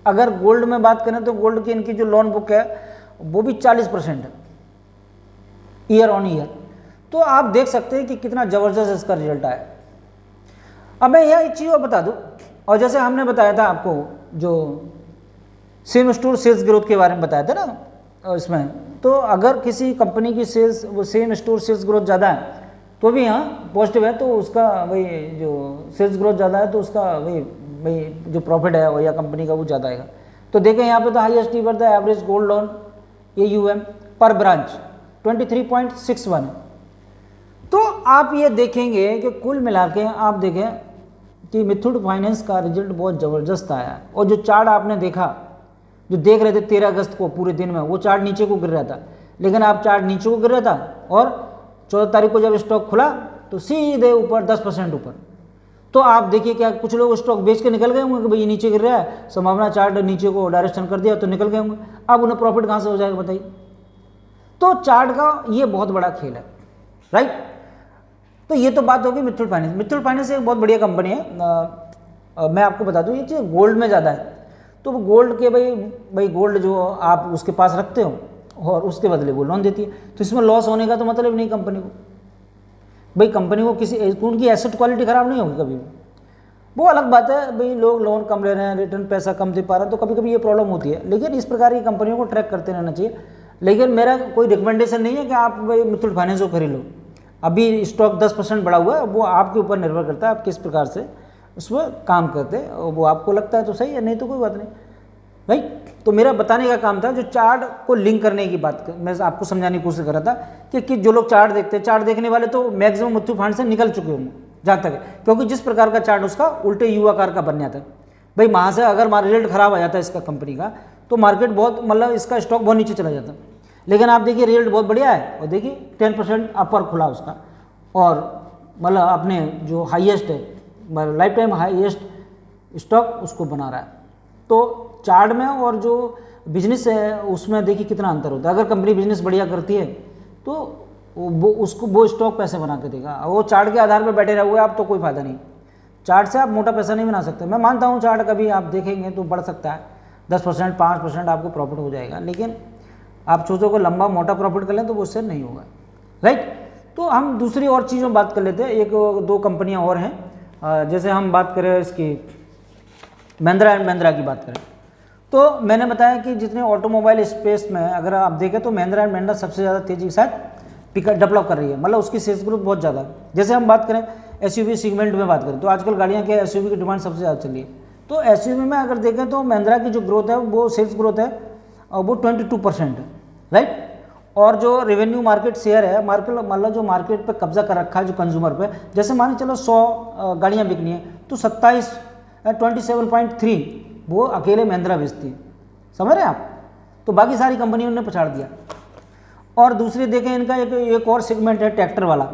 अगर गोल्ड में बात करें तो गोल्ड की इनकी जो लोन बुक है वो भी 40% है, ईयर ऑन ईयर। तो आप देख सकते हैं कि कितना ज़बरदस्त इसका रिजल्ट आया। अब मैं यह एक चीज़ और बता दूं, और जैसे हमने बताया था आपको जो सेम स्टोर सेल्स ग्रोथ के बारे में बताया था ना इसमें, तो अगर किसी कंपनी की सेल्स वो सेम स्टोर सेल्स ग्रोथ ज़्यादा है तो भी यहाँ पॉजिटिव है, तो उसका वही जो सेल्स ग्रोथ ज़्यादा है तो उसका वही वही जो प्रॉफिट है वो या कंपनी का वो ज़्यादा आएगा। तो देखें यहाँ पे तो highest ईवर the average gold loan AUM पर ब्रांच 23.61 है। तो आप ये देखेंगे कि कुल मिला के आप देखें कि मुथूट फाइनेंस का रिजल्ट बहुत ज़बरदस्त आया है। और जो चार्ट आपने देखा, जो देख रहे थे 13 अगस्त को पूरे दिन में, वो चार्ट नीचे को गिर रहा था, लेकिन आप चार्ट नीचे को गिर रहा था और 14 तारीख को जब स्टॉक खुला तो सीधे ऊपर 10% ऊपर। तो आप देखिए क्या कुछ लोग स्टॉक बेच के निकल गए होंगे कि भाई ये नीचे गिर रहा है, संभावना चार्ट नीचे को डायरेक्शन कर दिया तो निकल गए होंगे। अब उन्हें प्रॉफिट कहाँ से हो जाएगा बताइए। तो चार्ट का ये बहुत बड़ा खेल है, राइट। तो ये तो बात होगी मुथूट फाइनेंस। मुथूट फाइनेंस एक बहुत बढ़िया कंपनी है। मैं आपको बता दूं ये चीज़ गोल्ड में ज़्यादा है, तो वो गोल्ड के भाई गोल्ड जो आप उसके पास रखते हो और उसके बदले वो लोन देती है, तो इसमें लॉस होने का तो मतलब नहीं कंपनी को। भाई कंपनी को किसी उनकी एसेट क्वालिटी ख़राब नहीं होगी कभी भी, वो अलग बात है। भाई लोग लोन कम ले रहे हैं, रिटर्न पैसा कम दे पा रहे हैं, तो कभी कभी ये प्रॉब्लम होती है, लेकिन इस प्रकार की कंपनियों को ट्रैक करते रहना चाहिए। लेकिन मेरा कोई रिकमेंडेशन नहीं है कि आप भाई मुथूट फाइनेंस को खरीद लो। अभी स्टॉक 10% बढ़ा हुआ है, वो आपके ऊपर निर्भर करता है आप किस प्रकार से उसमें काम करते हैं। वो आपको लगता है तो सही है, नहीं तो कोई बात नहीं, राइट। तो मेरा बताने का काम था जो चार्ट को लिंक करने की बात मैं आपको समझाने की कोशिश कर रहा था कि जो लोग चार्ट देखते हैं, चार्ट देखने वाले तो मैक्सिमम मुथूट फाइनेंस से निकल चुके होंगे जहाँ तक है, क्योंकि जिस प्रकार का चार्ट उसका उल्टे यू आकार का बन जाता है। भाई वहाँ से अगर रिजल्ट खराब आ जाता है इसका कंपनी का, तो मार्केट बहुत मतलब इसका स्टॉक बहुत नीचे चला जाता है। लेकिन आप देखिए रिजल्ट बहुत बढ़िया है, और देखिए 10% अपर खुला उसका, और मतलब अपने जो हाईएस्ट है मतलब लाइफ टाइम हाईएस्ट स्टॉक उसको बना रहा है। तो चार्ट में और जो बिजनेस है उसमें देखिए कितना अंतर होता है। अगर कंपनी बिजनेस बढ़िया करती है तो वो स्टॉक पैसे बना के देगा। वो चार्ट के आधार पर बैठे रहोगे आप तो कोई फायदा नहीं। चार्ट से आप मोटा पैसा नहीं बना सकते। मैं मानता हूँ चार्ट कभी आप देखेंगे तो बढ़ सकता है 10% 5% आपको प्रॉफिट हो जाएगा, लेकिन आप सोचो को लंबा मोटा प्रॉफिट कर लें तो वो उससे नहीं होगा, राइट। तो हम दूसरी और चीज़ों बात कर लेते हैं। एक दो कंपनियां और हैं, जैसे हम बात करें इसकी महिंद्रा एंड महिंद्रा की बात करें, तो मैंने बताया कि जितने ऑटोमोबाइल स्पेस में अगर आप देखें तो महिंद्रा एंड महिंद्रा सबसे ज़्यादा तेज़ी के साथ पिकअप डेवलप कर रही है, मतलब उसकी सेल्स ग्रोथ बहुत ज़्यादा है। जैसे हम बात करें SUV सेगमेंट में बात करें तो आजकल गाड़ियाँ क्या SUV की डिमांड सबसे ज़्यादा चल रही है। तो SUV में अगर देखें तो महिंद्रा की जो ग्रोथ है वो सेल्स ग्रोथ है वो 22% है, राइट। और जो रेवेन्यू मार्केट शेयर है मार्केट मतलब जो मार्केट पे कब्जा कर रखा है जो कंज्यूमर पे, जैसे मान चलो 100 गाड़ियाँ बिकनी है तो 27.3 वो अकेले महिंद्रा बेचती है, समझ रहे हैं आप। तो बाकी सारी कंपनियों ने पछाड़ दिया। और दूसरी देखें इनका एक और सेगमेंट है ट्रैक्टर वाला,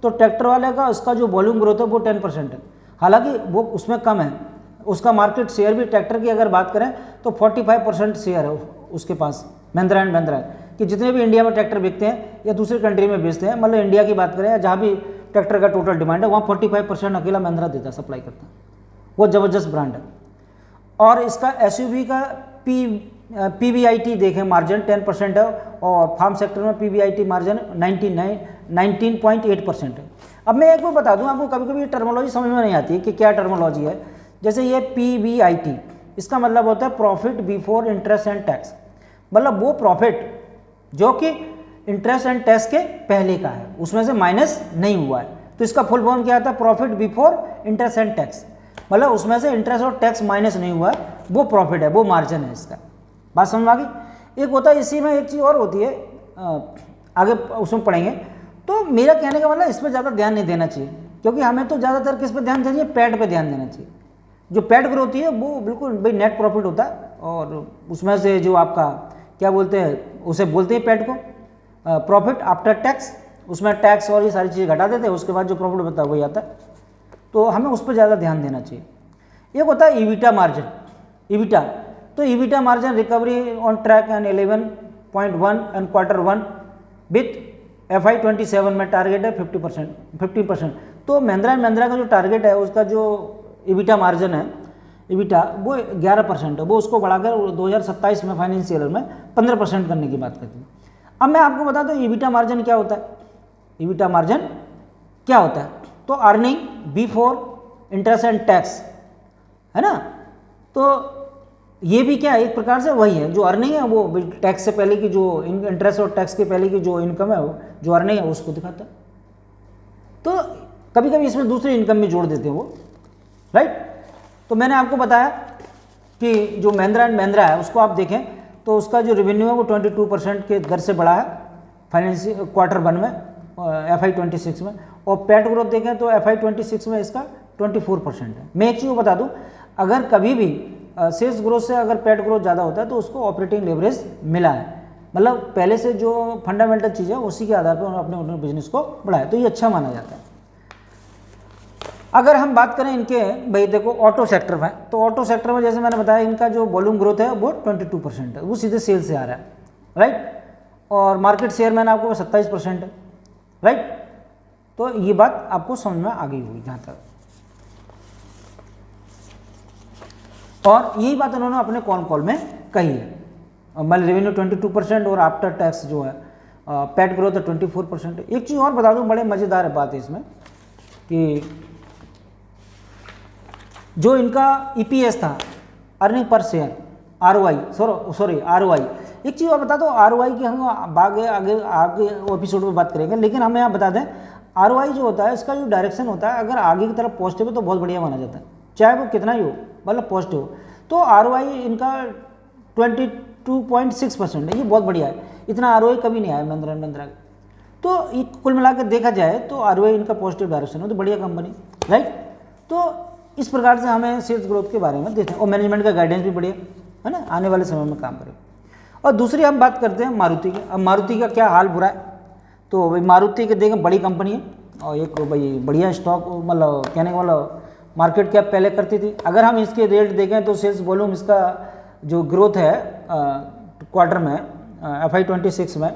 तो ट्रैक्टर वाले का इसका जो वॉल्यूम ग्रोथ है वो 10% है, हालांकि वो उसमें कम है। उसका मार्केट शेयर भी ट्रैक्टर की अगर बात करें तो 45% शेयर है उसके पास महिंद्रा एंड महिंद्रा कि जितने भी इंडिया में ट्रैक्टर बिकते हैं या दूसरी कंट्री में बेचते हैं, मतलब इंडिया की बात करें या जहाँ भी ट्रैक्टर का टोटल डिमांड है वहाँ 45% अकेला महिंद्रा देता है, सप्लाई करता है। वो ज़बरदस्त ब्रांड है। और इसका SUV का PBIT देखें मार्जिन 10% है, और फार्म सेक्टर में PBIT मार्जिन 19.8% है। अब मैं एक बार बता दूं आपको, कभी कभी ये टर्मोलॉजी समझ में नहीं आती है कि क्या टर्मोलॉजी है। जैसे ये PBIT इसका मतलब होता है profit before interest and tax, मतलब वो प्रॉफिट जो कि इंटरेस्ट एंड टैक्स के पहले का है, उसमें से माइनस नहीं हुआ है। तो इसका फुल फॉर्म क्या आता है, profit before interest and tax, मतलब उसमें से इंटरेस्ट और टैक्स माइनस नहीं हुआ है, वो प्रॉफिट है, वो मार्जिन है इसका। बात समझ आ गई। एक होता है इसी में एक चीज़ और होती है, आगे उसमें पढ़ेंगे। तो मेरा कहने का मतलब इस पर ज़्यादा ध्यान नहीं देना चाहिए, क्योंकि हमें तो ज़्यादातर किस पर ध्यान देना चाहिए, पैड पे ध्यान देना चाहिए। जो पैड ग्रोथ होती है वो बिल्कुल भाई नेट प्रॉफिट होता है, और उसमें से जो आपका क्या बोलते हैं उसे बोलते हैं पैड को, प्रॉफिट आफ्टर टैक्स, उसमें टैक्स और ये सारी चीज़ें घटा देते हैं, उसके बाद जो प्रॉफिट होता है वही आता है। तो हमें उस पर ज़्यादा ध्यान देना चाहिए। एक होता है ईबिटा मार्जिन, ईबिटा, तो EBITDA margin recovery on track and 11.1 and Q1 with FY27 में टारगेट है 50%। तो महिंद्रा एंड महिंद्रा का जो टारगेट है उसका जो ईबिटा मार्जिन है, ईबिटा वो 11% है, वो उसको बढ़ाकर 2027 में फाइनेंशियल ईयर में 15% करने की बात करती है। अब मैं आपको बता दूं ईबिटा मार्जिन क्या होता है। ईबिटा मार्जिन क्या होता है? तो earning before interest and tax, है ना। तो ये भी क्या है, एक प्रकार से वही है, जो अर्निंग है वो टैक्स से पहले की, जो इंटरेस्ट और टैक्स के पहले की जो इनकम है, वो जो अर्निंग है उसको दिखाता है। तो कभी कभी इसमें दूसरी इनकम भी जोड़ देते हैं वो, राइट। तो मैंने आपको बताया कि जो महिंद्रा एंड महिंद्रा है उसको आप देखें तो उसका जो रेवेन्यू है वो 22% के दर से बढ़ा है फाइनेंशियल क्वार्टर 1 में, FY26 में। और पैट ग्रोथ देखें तो FY26 में इसका 24% है। मैं एक चीज़ बता दूं, अगर कभी भी सेल्स ग्रोथ से अगर पैट ग्रोथ ज़्यादा होता है तो उसको ऑपरेटिंग लेवरेज मिला है, मतलब पहले से जो फंडामेंटल चीज़ है उसी के आधार पर उन्होंने अपने बिजनेस को बढ़ाया, तो ये अच्छा माना जाता है। अगर हम बात करें इनके, भाई देखो ऑटो सेक्टर में, तो ऑटो सेक्टर में जैसे मैंने बताया इनका जो वॉल्यूम ग्रोथ है वो 22% है, वो सीधे सेल से आ रहा है, राइट। और मार्केट शेयर मैंने आपको 27% है, राइट। तो ये बात आपको समझ में आ गई होगी जहाँ तक। और यही बात उन्होंने अपने कॉल में कही है, मतलब रेवेन्यू 22% और आफ्टर टैक्स जो है पैट ग्रोथ 24%। एक चीज़ और बता दूं, बड़े मज़ेदार बात है इसमें कि जो इनका EPS था, earning per share, ROI, ROI। एक चीज़ और बता दो, ROI की हम आगे आगे आगे एपिसोड में बात करेंगे, लेकिन हमें यहाँ बता दें ROI जो होता है इसका जो डायरेक्शन होता है, अगर आगे की तरफ पॉजिटिव है तो बहुत बढ़िया माना जाता है, चाहे वो कितना ही हो, मतलब पॉजिटिव हो। तो ROI इनका 22.6% है, ये बहुत बढ़िया है। इतना ROI कभी नहीं आया महिंद्रा एंड महिंद्रा का। तो कुल मिला के देखा जाए तो ROI इनका पॉजिटिव डायरेक्शन है, तो बढ़िया कंपनी, राइट। तो इस प्रकार से हमें सेल्स ग्रोथ के बारे में देखें, और मैनेजमेंट का गाइडेंस भी बढ़िया है ना, आने वाले समय में काम करें। और दूसरी हम बात करते हैं मारुति की। अब मारुति का क्या हाल बुरा है, तो भाई मारुति के देखें बड़ी कंपनी है और एक भाई बढ़िया स्टॉक, मतलब कहने का मतलब मार्केट कैप पहले करती थी। अगर हम इसके रेट देखें तो सेल्स वॉल्यूम इसका जो ग्रोथ है क्वार्टर में FY26 में,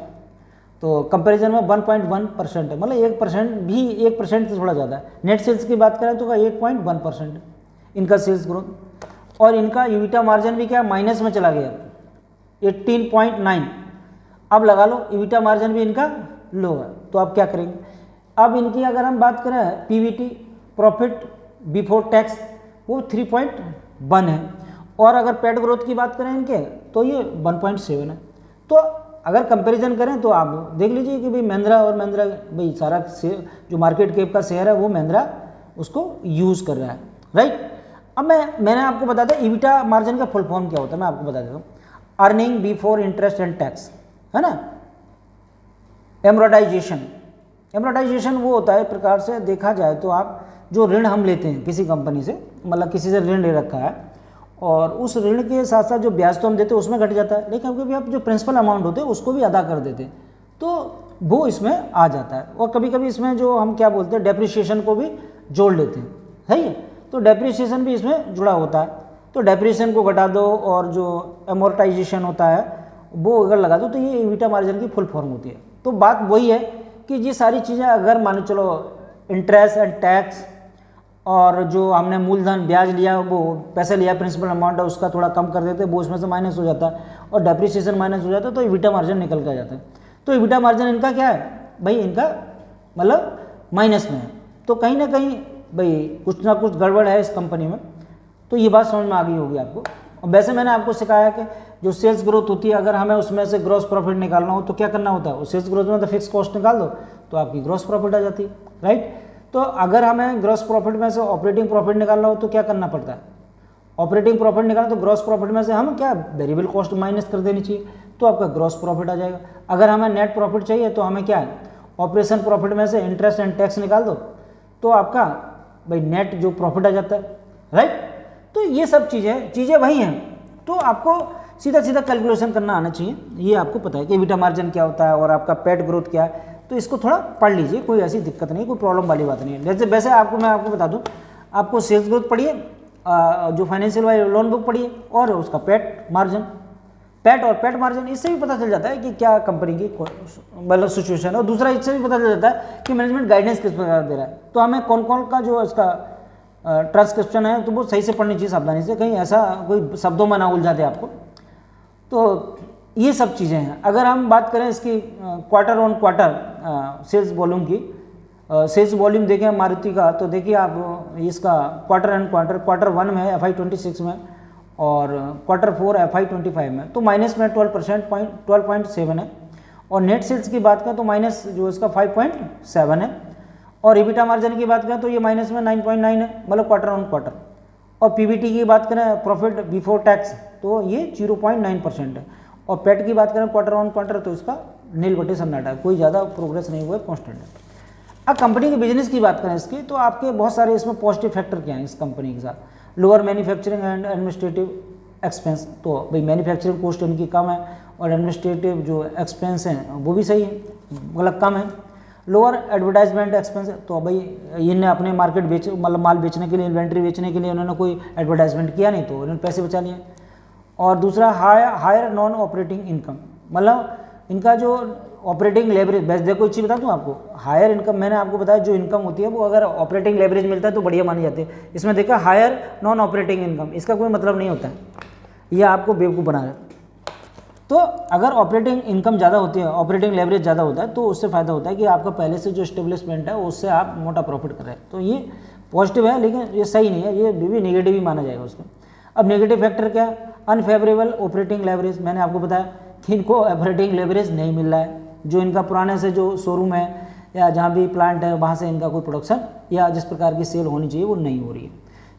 तो कंपैरिजन में 1.1% है, मतलब 1% से थोड़ा ज़्यादा है। नेट सेल्स की बात करें तो 8.1% इनका सेल्स ग्रोथ। और इनका ईबिटा मार्जिन भी क्या माइनस में चला गया, 18.9। अब लगा लो ईबिटा मार्जिन भी इनका लो है, तो आप क्या करेंगे। अब इनकी अगर हम बात करें PBT, प्रॉफिट बिफोर टैक्स, वो 3.1 है। और अगर पैट ग्रोथ की बात करें इनके तो ये 1.7 है। तो अगर कंपैरिजन करें तो आप देख लीजिए कि भाई महिंद्रा और महिंद्रा, भाई सारा जो मार्केट कैप का शेयर है वो महिंद्रा उसको यूज़ कर रहा है, राइट। अब मैंने आपको बता दिया ईबिटा मार्जिन का फुल फॉर्म क्या होता है, मैं आपको बता देता हूँ। Earning before interest and tax, है ना। एमोर्टाइजेशन वो होता है, एक प्रकार से देखा जाए तो आप जो ऋण हम लेते हैं किसी कंपनी से, मतलब किसी से ऋण ले रखा है और उस ऋण के साथ साथ जो ब्याज तो हम देते हैं उसमें घट जाता है, लेकिन कभी आप जो प्रिंसिपल अमाउंट होते हैं उसको भी अदा कर देते हैं, तो वो इसमें आ जाता है। और कभी कभी इसमें जो हम क्या बोलते हैं डेप्रिसिएशन को भी जोड़ लेते हैं, है ये, तो डेप्रिसिएशन भी इसमें जुड़ा होता है। तो डेप्रिसिएशन को घटा दो और जो अमोर्टाइजेशन होता है वो अगर लगा दो तो ये ईबिटा मार्जिन की फुल फॉर्म होती है। तो बात वही है कि ये सारी चीज़ें अगर मान चलो इंटरेस्ट एंड टैक्स और जो हमने मूलधन ब्याज लिया, वो पैसे लिया, प्रिंसिपल अमाउंट है उसका थोड़ा कम कर देते, वो उसमें से माइनस हो जाता है और डेप्रिसिएशन माइनस हो जाता है, तो ईबिटा मार्जिन निकल के आ जाता है। तो ईबिटा मार्जिन इनका क्या है भाई, इनका मतलब माइनस में है। तो कहीं ना कहीं भाई कुछ ना कुछ गड़बड़ है इस कंपनी में, तो ये बात समझ में आ गई होगी आपको। और वैसे मैंने आपको सिखाया कि जो सेल्स ग्रोथ होती है, अगर हमें उसमें से ग्रॉस प्रॉफिट निकालना हो तो क्या करना होता है, उस सेल्स ग्रोथ में तो फिक्स कॉस्ट निकाल दो तो आपकी ग्रॉस प्रॉफिट आ जाती है, राइट। तो अगर हमें ग्रॉस प्रॉफिट में से ऑपरेटिंग प्रॉफिट निकालना हो तो क्या करना पड़ता है, ऑपरेटिंग प्रॉफिट निकालना तो ग्रॉस प्रॉफिट में से हम क्या वेरिएबल कॉस्ट माइनस कर देनी चाहिए, तो आपका ग्रॉस प्रॉफिट आ जाएगा। अगर हमें नेट प्रॉफिट चाहिए तो हमें क्या है, ऑपरेशन प्रॉफिट में से इंटरेस्ट एंड टैक्स निकाल दो तो आपका भाई नेट जो प्रॉफिट आ जाता है, राइट। तो ये सब चीज़ें वही हैं, तो आपको सीधा सीधा कैलकुलेशन करना आना चाहिए। ये आपको पता है कि ईबिटा मार्जिन क्या होता है और आपका पैट ग्रोथ क्या है, तो इसको थोड़ा पढ़ लीजिए, कोई ऐसी दिक्कत नहीं, कोई प्रॉब्लम वाली बात नहीं है। जैसे वैसे मैं आपको बता दूं, आपको सेल्स ग्रोथ पढ़िए, जो फाइनेंशियल वाली लोन बुक पढ़िए और उसका पैट मार्जिन, इससे भी पता चल जाता है कि क्या कंपनी की मतलब सिचुएशन है। और दूसरा इससे भी पता चल जाता है कि मैनेजमेंट गाइडेंस किस प्रकार दे रहा है, तो हमें कौन कौन का जो इसका ट्रांसक्रिप्शन है तो वो सही से पढ़नी चाहिए सावधानी से, कहीं ऐसा कोई शब्दों में ना उलझा दे आपको। तो ये सब चीज़ें हैं। अगर हम बात करें इसकी quarter on quarter sales volume की, सेल्स वॉल्यूम देखें मारुति का, तो देखिए आप इसका क्वार्टर एंड क्वार्टर 1 में है FY26 में, और क्वार्टर 4 FY25 में, तो माइनस में 12.7 है। और नेट सेल्स की बात करें तो माइनस जो इसका 5.7 है, और EBITDA मार्जिन की बात करें तो ये माइनस में 9.9 है, मतलब क्वार्टर ऑन क्वार्टर। और PBT की बात करें, प्रॉफिट बिफोर टैक्स, तो ये 0.9% है। और पैट की बात करें क्वार्टर ऑन क्वार्टर, तो इसका नील बटे सन्नाटा है, कोई ज़्यादा प्रोग्रेस नहीं हुआ है, कॉन्स्टेंट है। अब कंपनी के बिजनेस की बात करें इसकी, तो आपके बहुत सारे इसमें पॉजिटिव फैक्टर क्या हैं इस कंपनी के साथ। Lower manufacturing and administrative expense, तो भाई मैन्युफैक्चरिंग कॉस्ट इनकी कम है, और एडमिनिस्ट्रेटिव जो एक्सपेंस हैं वो भी सही है, मतलब कम है। लोअर एडवर्टाइजमेंट एक्सपेंस, तो भाई इन्हें अपने मार्केट मतलब माल बेचने के लिए, इन्वेंट्री बेचने के लिए उन्होंने कोई एडवर्टाइजमेंट किया नहीं, तो उन्होंने पैसे बचा लिए। और दूसरा हायर नॉन ऑपरेटिंग इनकम, मतलब इनका जो ऑपरेटिंग लेवरेज, बस देखो एक चीज़ बता दूँ आपको, हायर इनकम मैंने आपको बताया जो इनकम होती है वो अगर ऑपरेटिंग लेवरेज मिलता है तो बढ़िया मानी जाती है। इसमें देखा हायर नॉन ऑपरेटिंग इनकम, इसका कोई मतलब नहीं होता है, ये आपको बेवकूफ़ बना रहा है। तो अगर ऑपरेटिंग इनकम ज़्यादा होती है, ऑपरेटिंग लेवरेज ज़्यादा होता है, तो उससे फ़ायदा होता है कि आपका पहले से जो एस्टेब्लिशमेंट है उससे आप मोटा प्रॉफिट कर रहे हैं, तो ये पॉजिटिव है, लेकिन ये सही नहीं है, ये भी नेगेटिव ही माना जाएगा उसको। अब नेगेटिव फैक्टर क्या, अनफेवरेबल ऑपरेटिंग लेवरेज, मैंने आपको बताया कि इनको ऑपरेटिंग लेवरेज नहीं मिल रहा है, जो इनका पुराने से जो शोरूम है या जहाँ भी प्लांट है वहाँ से इनका कोई प्रोडक्शन या जिस प्रकार की सेल होनी चाहिए वो नहीं हो रही है।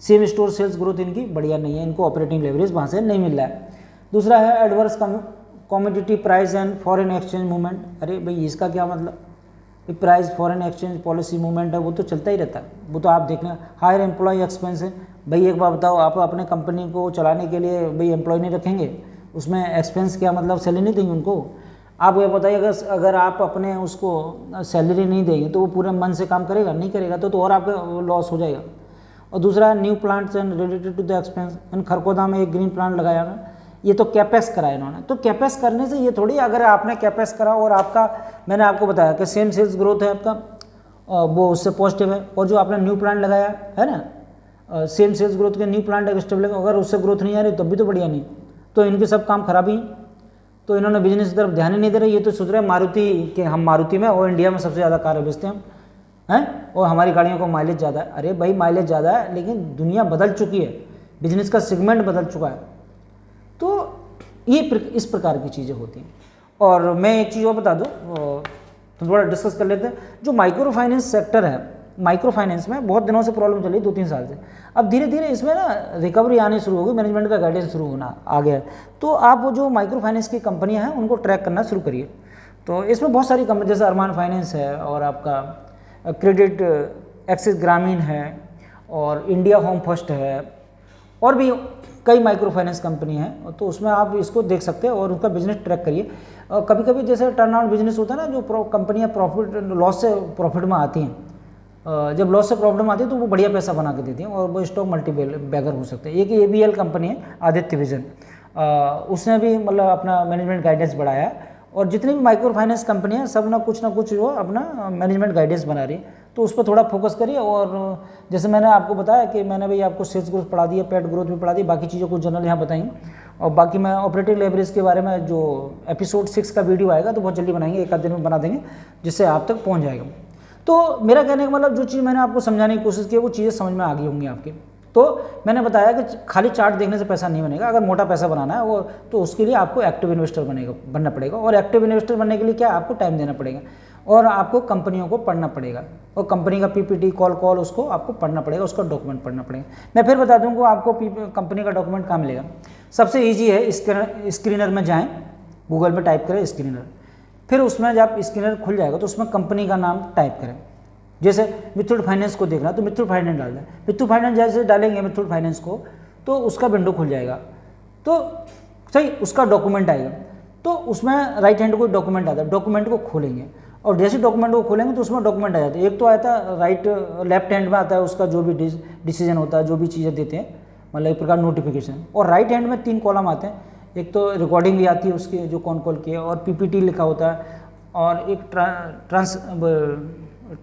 सेम स्टोर सेल्स ग्रोथ इनकी बढ़िया नहीं है, इनको ऑपरेटिंग लेवरेज वहाँ से नहीं मिल रहा है। दूसरा है adverse commodity price and foreign exchange movement. अरे भाई इसका क्या मतलब, price foreign exchange policy movement है वो तो चलता ही रहता है, वो तो आप देखना। हायर एम्प्लॉय एक्सपेंस है, भाई एक बार बताओ, आप अपने कंपनी को चलाने के लिए भाई एम्प्लॉय नहीं रखेंगे, उसमें एक्सपेंस क्या मतलब, सैलरी नहीं देंगे उनको। आप ये बताइए अगर आप अपने उसको सैलरी नहीं देंगे तो वो पूरे मन से काम करेगा, नहीं करेगा तो और आपका लॉस हो जाएगा। और दूसरा new plants and related to the expense, इन खरकोदा में एक ग्रीन प्लांट लगाया ना, ये तो कैपेक्स कराया इन्होंने, तो कैपेक्स करने से ये थोड़ी, अगर आपने कैपेक्स करा और आपका, मैंने आपको बताया कि सेम सेल्स ग्रोथ है आपका, वो उससे पॉजिटिव है। और जो आपने न्यू प्लांट लगाया है ना, सेम सेल्स ग्रोथ के न्यू प्लांट स्टेबल, अगर उससे ग्रोथ नहीं आ रही तब भी तो बढ़िया नहीं, तो इनके सब काम खराब ही। तो इन्होंने बिजनेस की तरफ ध्यान ही नहीं दे रहे, ये तो सोच रहे हैं मारुति के, हम मारुति में और इंडिया में सबसे ज़्यादा कारें बेचते हैं हैं, और हमारी गाड़ियों को माइलेज ज़्यादा है। अरे भाई माइलेज ज़्यादा है, लेकिन दुनिया बदल चुकी है, बिजनेस का सेगमेंट बदल चुका है, तो ये इस प्रकार की चीज़ें होती हैं। और मैं एक चीज़ और बता दूँ, तो थोड़ा डिस्कस कर लेते हैं। जो माइक्रो फाइनेंस सेक्टर है, माइक्रो फाइनेंस में बहुत दिनों से प्रॉब्लम चली, 2-3 साल से, अब धीरे धीरे इसमें ना रिकवरी आनी शुरू होगी, मैनेजमेंट का गाइडेंस शुरू होना आ गया है। तो आप वो जो माइक्रो फाइनेंस की कंपनियां हैं उनको ट्रैक करना शुरू करिए। तो इसमें बहुत सारी कंपनी, जैसे अरमान फाइनेंस है, और आपका क्रेडिट एक्सिस ग्रामीण है, और इंडिया होम फर्स्ट है, और भी कई माइक्रो फाइनेंस कंपनी हैं, तो उसमें आप इसको देख सकते हैं और उनका बिजनेस ट्रैक करिए। कभी कभी जैसे टर्न आउट बिजनेस होता है ना, जो कंपनियां प्रॉफिट लॉस से प्रॉफिट में आती हैं, जब लॉस से प्रॉब्लम आती है तो वो बढ़िया पैसा बना के देती हैं, और वो स्टॉक बैगर हो सकते हैं। एक ABL कंपनी है, आदित्य विजन, उसने भी मतलब अपना मैनेजमेंट गाइडेंस बढ़ाया है, और जितनी भी माइक्रो फाइनेंस कंपनियां सब ना कुछ जो अपना मैनेजमेंट गाइडेंस बना रही है, तो उस पर थोड़ा फोकस करिए। और जैसे मैंने आपको बताया कि मैंने भाई आपको सेल्स ग्रोथ पढ़ा दिया, पैट ग्रोथ भी पढ़ा दी, बाकी चीज़ों को जनरल यहाँ बताएंगे। और बाकी मैं ऑपरेटिंग लेवरेज के बारे में जो एपिसोड 6 का वीडियो आएगा तो बहुत जल्दी बनाएंगे, एक आध दिन में बना देंगे, जिससे आप तक पहुँच जाएगा। तो मेरा कहने का मतलब, जो चीज़ मैंने आपको समझाने की कोशिश की वो चीज़ें समझ में आ गई होंगी आपकी। तो मैंने बताया कि खाली चार्ट देखने से पैसा नहीं बनेगा, अगर मोटा पैसा बनाना है वो, तो उसके लिए आपको एक्टिव इन्वेस्टर बनना पड़ेगा। और एक्टिव इन्वेस्टर बनने के लिए क्या, आपको टाइम देना पड़ेगा, और आपको कंपनियों को पढ़ना पड़ेगा, और कंपनी का PPT कॉल उसको आपको पढ़ना पड़ेगा, उसका डॉक्यूमेंट पढ़ना पड़ेगा। मैं फिर बता दूँ आपको कंपनी का डॉक्यूमेंट कहाँ मिलेगा। सबसे ईजी है, स्क्रीनर में जाएँ, गूगल में टाइप करें स्क्रीनर, फिर उसमें जब स्क्रीनर खुल जाएगा तो उसमें कंपनी का नाम टाइप करें। जैसे मिथुट फाइनेंस को देखना तो मिथुट फाइनेंस डाल दें, मिथुट फाइनेंस जैसे डालेंगे मिथुट फाइनेंस को, तो उसका विंडो खुल जाएगा, तो सही उसका डॉक्यूमेंट आएगा, तो उसमें राइट हैंड को डॉक्यूमेंट आता है, डॉक्यूमेंट को खोलेंगे, और जैसे डॉक्यूमेंट को खोलेंगे तो उसमें डॉक्यूमेंट आ जाता है। एक तो आता है लेफ्ट हैंड में आता है उसका जो भी डिसीजन होता है, जो भी चीज़ें देते हैं, मतलब एक प्रकार नोटिफिकेशन, और राइट हैंड में 3 कॉलम आते हैं, एक तो रिकॉर्डिंग भी आती है उसकी जो कौन कॉल की है, और PPT लिखा होता है, और एक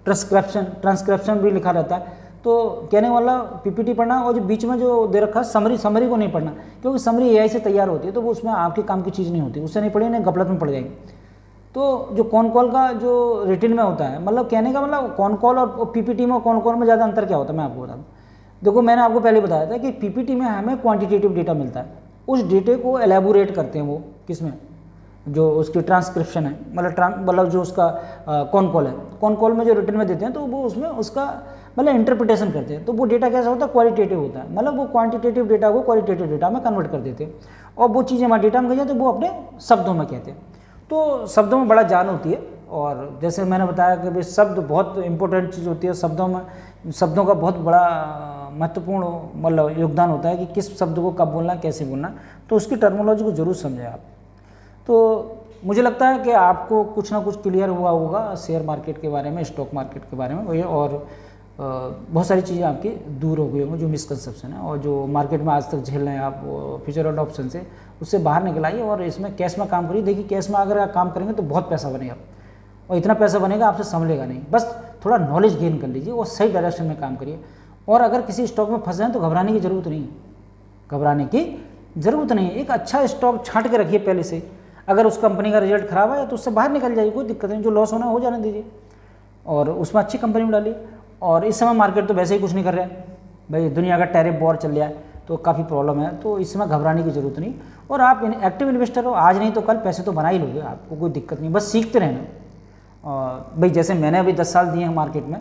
ट्रांसक्रिप्शन भी लिखा रहता है। तो कहने वाला पीपीटी पढ़ना, और जो बीच में जो दे रखा है समरी को नहीं पढ़ना, क्योंकि समरी एआई से तैयार होती है, तो वो उसमें आपके काम की चीज़ नहीं होती, उससे नहीं पढ़ी नहीं गपलत में पड़ जाएगी। तो जो कॉन कॉल का जो रिटिन में होता है, मतलब कहने का मतलब कॉन कॉल और पीपीटी में कॉन कॉल में ज़्यादा अंतर क्या होता है मैं आपको बता दूँ। देखो मैंने आपको पहले बताया था कि पीपीटी में हमें क्वांटिटेटिव डेटा मिलता है, उस डेटे को एलेबोरेट करते हैं वो किसमें, जो उसकी ट्रांसक्रिप्शन है, मतलब जो उसका कॉन कॉल है, कॉन कॉल में जो रिटर्न में देते हैं तो वो उसमें उसका मतलब इंटरप्रिटेशन करते हैं। तो वो डेटा कैसा होता है, क्वालिटेटिव होता है, मतलब वो क्वांटिटेटिव डेटा को क्वालिटेटिव डेटा में कन्वर्ट कर देते हैं, और वो चीज़ें हमारे डेटा में गई तो वो अपने शब्दों में कहते हैं। तो शब्दों में बड़ा जान होती है, और जैसे मैंने बताया कि भाई शब्द बहुत इंपॉर्टेंट चीज़ होती है, शब्दों का बहुत बड़ा महत्वपूर्ण मतलब योगदान होता है कि किस शब्द को कब बोलना कैसे बोलना, तो उसकी टर्मोलॉजी को जरूर समझें आप। तो मुझे लगता है कि आपको कुछ ना कुछ क्लियर हुआ होगा शेयर मार्केट के बारे में, स्टॉक मार्केट के बारे में, और बहुत सारी चीज़ें आपकी दूर हो गई होंगी जो मिसकंसेप्शन है, और जो मार्केट में आज तक झेल रहे हैं आप फ्यूचर एंड ऑप्शन से, उससे बाहर निकल आइए और इसमें कैश में काम करिए। देखिए कैश में अगर आप काम करेंगे तो बहुत पैसा बनेगा, और इतना पैसा बनेगा आपसे संभलेगा नहीं, बस थोड़ा नॉलेज गेन कर लीजिए और सही डायरेक्शन में काम करिए। और अगर किसी स्टॉक में फंस जाए तो घबराने की ज़रूरत नहीं, घबराने की ज़रूरत नहीं है। एक अच्छा स्टॉक छांट के रखिए पहले से, अगर उस कंपनी का रिजल्ट खराब है तो उससे बाहर निकल जाइए, कोई दिक्कत नहीं, जो लॉस होना हो जाने दीजिए, और उसमें अच्छी कंपनी में डालिए। और इस समय मार्केट तो वैसे ही कुछ नहीं कर रहा है भाई, दुनिया का टैरिफ वॉर चल रहा है तो काफ़ी प्रॉब्लम है, तो इस समय घबराने की ज़रूरत नहीं। और आप एक्टिव इन्वेस्टर हो, आज नहीं तो कल पैसे तो बना ही लोगे, आपको कोई दिक्कत नहीं, बस सीखते रहना। और भाई जैसे मैंने अभी 10 साल दिए हैं मार्केट में,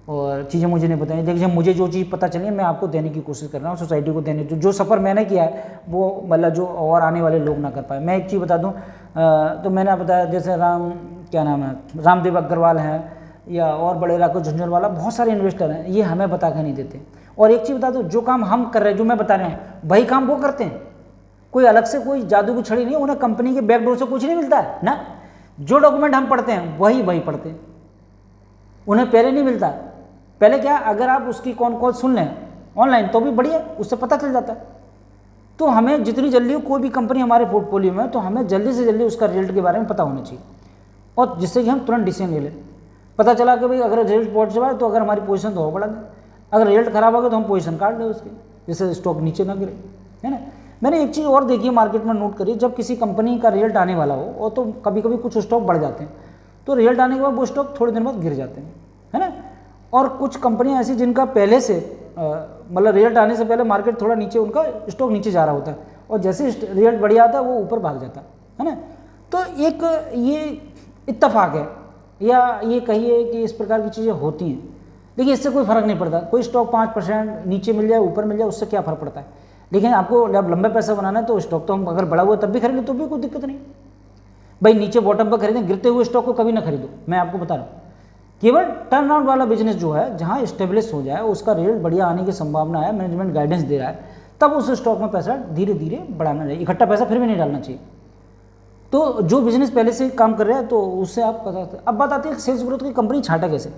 और चीज़ें मुझे नहीं बताई, देखिए मुझे जो चीज़ पता चली है मैं आपको देने की कोशिश कर रहा हूँ, सोसाइटी को देने, जो सफ़र मैंने किया है वो मतलब जो और आने वाले लोग ना कर पाए। मैं एक चीज़ बता दूँ, तो मैंने बताया जैसे रामदेव अग्रवाल हैं, या और बड़े इलाकों झुंझुनवाला, बहुत सारे इन्वेस्टर हैं, ये हमें बता के नहीं देते। और एक चीज़ बता दो, जो काम हम कर रहे हैं, जो मैं बता रहा हूँ वही काम वो करते हैं, कोई अलग से कोई जादू की छड़ी नहीं, उन्हें कंपनी के बैकडोर से कुछ नहीं मिलता है ना, जो डॉक्यूमेंट हम पढ़ते हैं वही पढ़ते हैं, उन्हें पहले नहीं मिलता। पहले क्या, अगर आप उसकी कॉन कॉल सुन लें ऑनलाइन तो भी बढ़िया, उससे पता चल जाता है। तो हमें जितनी जल्दी कोई भी कंपनी हमारे पोर्टफोलियो में, तो हमें जल्दी से जल्दी उसका रिजल्ट के बारे में पता होना चाहिए, और जिससे कि हम तुरंत डिसीजन ले लें। पता चला कि भाई अगर रिजल्ट पॉजिटिव आए तो अगर हमारी पोजीशन तो और बढ़ा दें, अगर रिजल्ट खराब आ गया तो हम पोजीशन काट दें उसकी, जिससे स्टॉक नीचे ना गिरे, है ना। मैंने एक चीज़ और देखी है मार्केट में, नोट करिए, जब किसी कंपनी का रिजल्ट आने वाला हो, और तो कभी कभी कुछ स्टॉक बढ़ जाते हैं, तो रिजल्ट आने के बाद वो स्टॉक थोड़े दिन बाद गिर जाते हैं, है ना। और कुछ कंपनियां ऐसी जिनका पहले से मतलब रिजल्ट आने से पहले मार्केट थोड़ा नीचे, उनका स्टॉक नीचे जा रहा होता है, और जैसे रिजल्ट बढ़िया आता है वो ऊपर भाग जाता है ना। तो एक ये इत्तेफाक है, या ये कहिए कि इस प्रकार की चीज़ें होती हैं। देखिए इससे कोई फ़र्क नहीं पड़ता, कोई स्टॉक 5% नीचे मिल जाए ऊपर मिल जाए, उससे क्या फ़र्क पड़ता है। लेकिन आपको जब लंबा पैसा बनाना है तो स्टॉक तो हम अगर बढ़ा हुआ तब भी खरीदें तो भी कोई दिक्कत नहीं भाई, नीचे बॉटम पर खरीदें, गिरते हुए स्टॉक को कभी ना खरीदो, मैं आपको बता रहा हूँ। केवल टर्न आउट वाला बिजनेस जो है, जहाँ स्टेब्लिश हो जाए, उसका रिजल्ट बढ़िया आने की संभावना है, मैनेजमेंट गाइडेंस दे रहा है, तब उस स्टॉक में पैसा धीरे धीरे बढ़ाना चाहिए, इकट्ठा पैसा फिर भी नहीं डालना चाहिए। तो जो बिजनेस पहले से काम कर रहा है तो उससे आप पता। अब बात आती है सेल्स ग्रोथ की, कंपनी छाटा कैसे।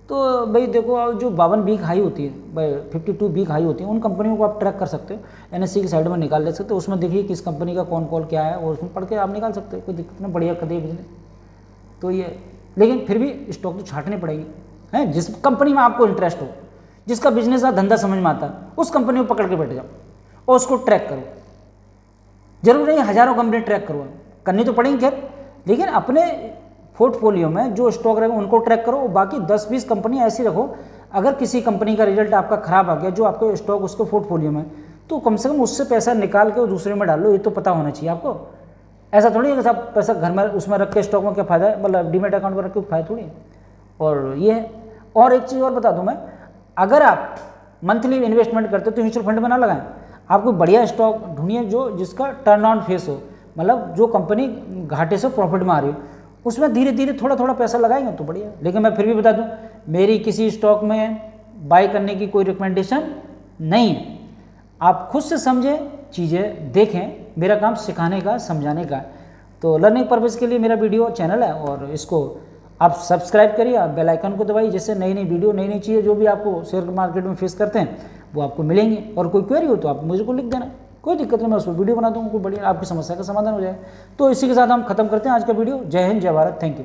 तो भाई देखो, जो 52 वीक हाई होती है, भाई 52 वीक हाई होती है, उन कंपनियों को आप ट्रैक कर सकते हो, एनएससी की साइड में निकाल ले सकते हो, उसमें देखिए किस कंपनी का कौन कॉल क्या है, और उसमें पढ़ के आप निकाल सकते हो, कोई दिक्कत नहीं, बढ़िया कर दिए बिजनेस। तो ये, लेकिन फिर भी स्टॉक तो छाटने पड़ेंगे, हैं जिस कंपनी में आपको इंटरेस्ट हो, जिसका बिजनेस का धंधा समझ में आता है, उस कंपनी को पकड़ के बैठ जाओ और उसको ट्रैक करो। जरूर नहीं हज़ारों कंपनी ट्रैक करो, करनी तो पड़ेंगी खैर, लेकिन अपने पोर्टफोलियो में जो स्टॉक रहेगा उनको ट्रैक करो, और बाकी 10-20 कंपनी ऐसी रखो, अगर किसी कंपनी का रिजल्ट आपका खराब आ गया, जो आपको स्टॉक उसको पोर्टफोलियो में, तो कम से कम उससे पैसा निकाल के दूसरे में डाल लो, ये तो पता होना चाहिए आपको। ऐसा थोड़ी है कि सब पैसा घर में उसमें रख के स्टॉक में क्या फ़ायदा है, मतलब डीमेट अकाउंट में रख के फ़ायदा थोड़ी है। और ये है, और एक चीज़ और बता दूँ मैं, अगर आप मंथली इन्वेस्टमेंट करते हो तो म्यूचुअल फंड में ना लगाएं, आपको बढ़िया स्टॉक ढूंढिए जो जिसका टर्न ऑन फेस हो, मतलब जो कंपनी घाटे से प्रॉफिट में आ रही हो, उसमें धीरे धीरे थोड़ा थोड़ा पैसा लगाएंगे तो बढ़िया। लेकिन मैं फिर भी बता दूं, मेरी किसी स्टॉक में बाय करने की कोई रिकमेंडेशन नहीं है। आप खुद से समझें, चीज़ें देखें, मेरा काम सिखाने का, समझाने का। तो लर्निंग पर्पज़ के लिए मेरा वीडियो चैनल है, और इसको आप सब्सक्राइब करिए, आप बेल आइकन को दबाइए, जिससे नई नई वीडियो, नई नई चीज़ें जो भी आपको शेयर मार्केट में फेस करते हैं वो आपको मिलेंगी। और कोई क्वेरी हो तो आप मुझे को लिख देना, कोई दिक्कत नहीं, मैं उस पर वीडियो बना दूँगा, कोई बढ़िया आपकी समस्या का समाधान हो जाए। तो इसी के साथ हम खत्म करते हैं आज का वीडियो। जय हिंद, जय भारत, थैंक यू।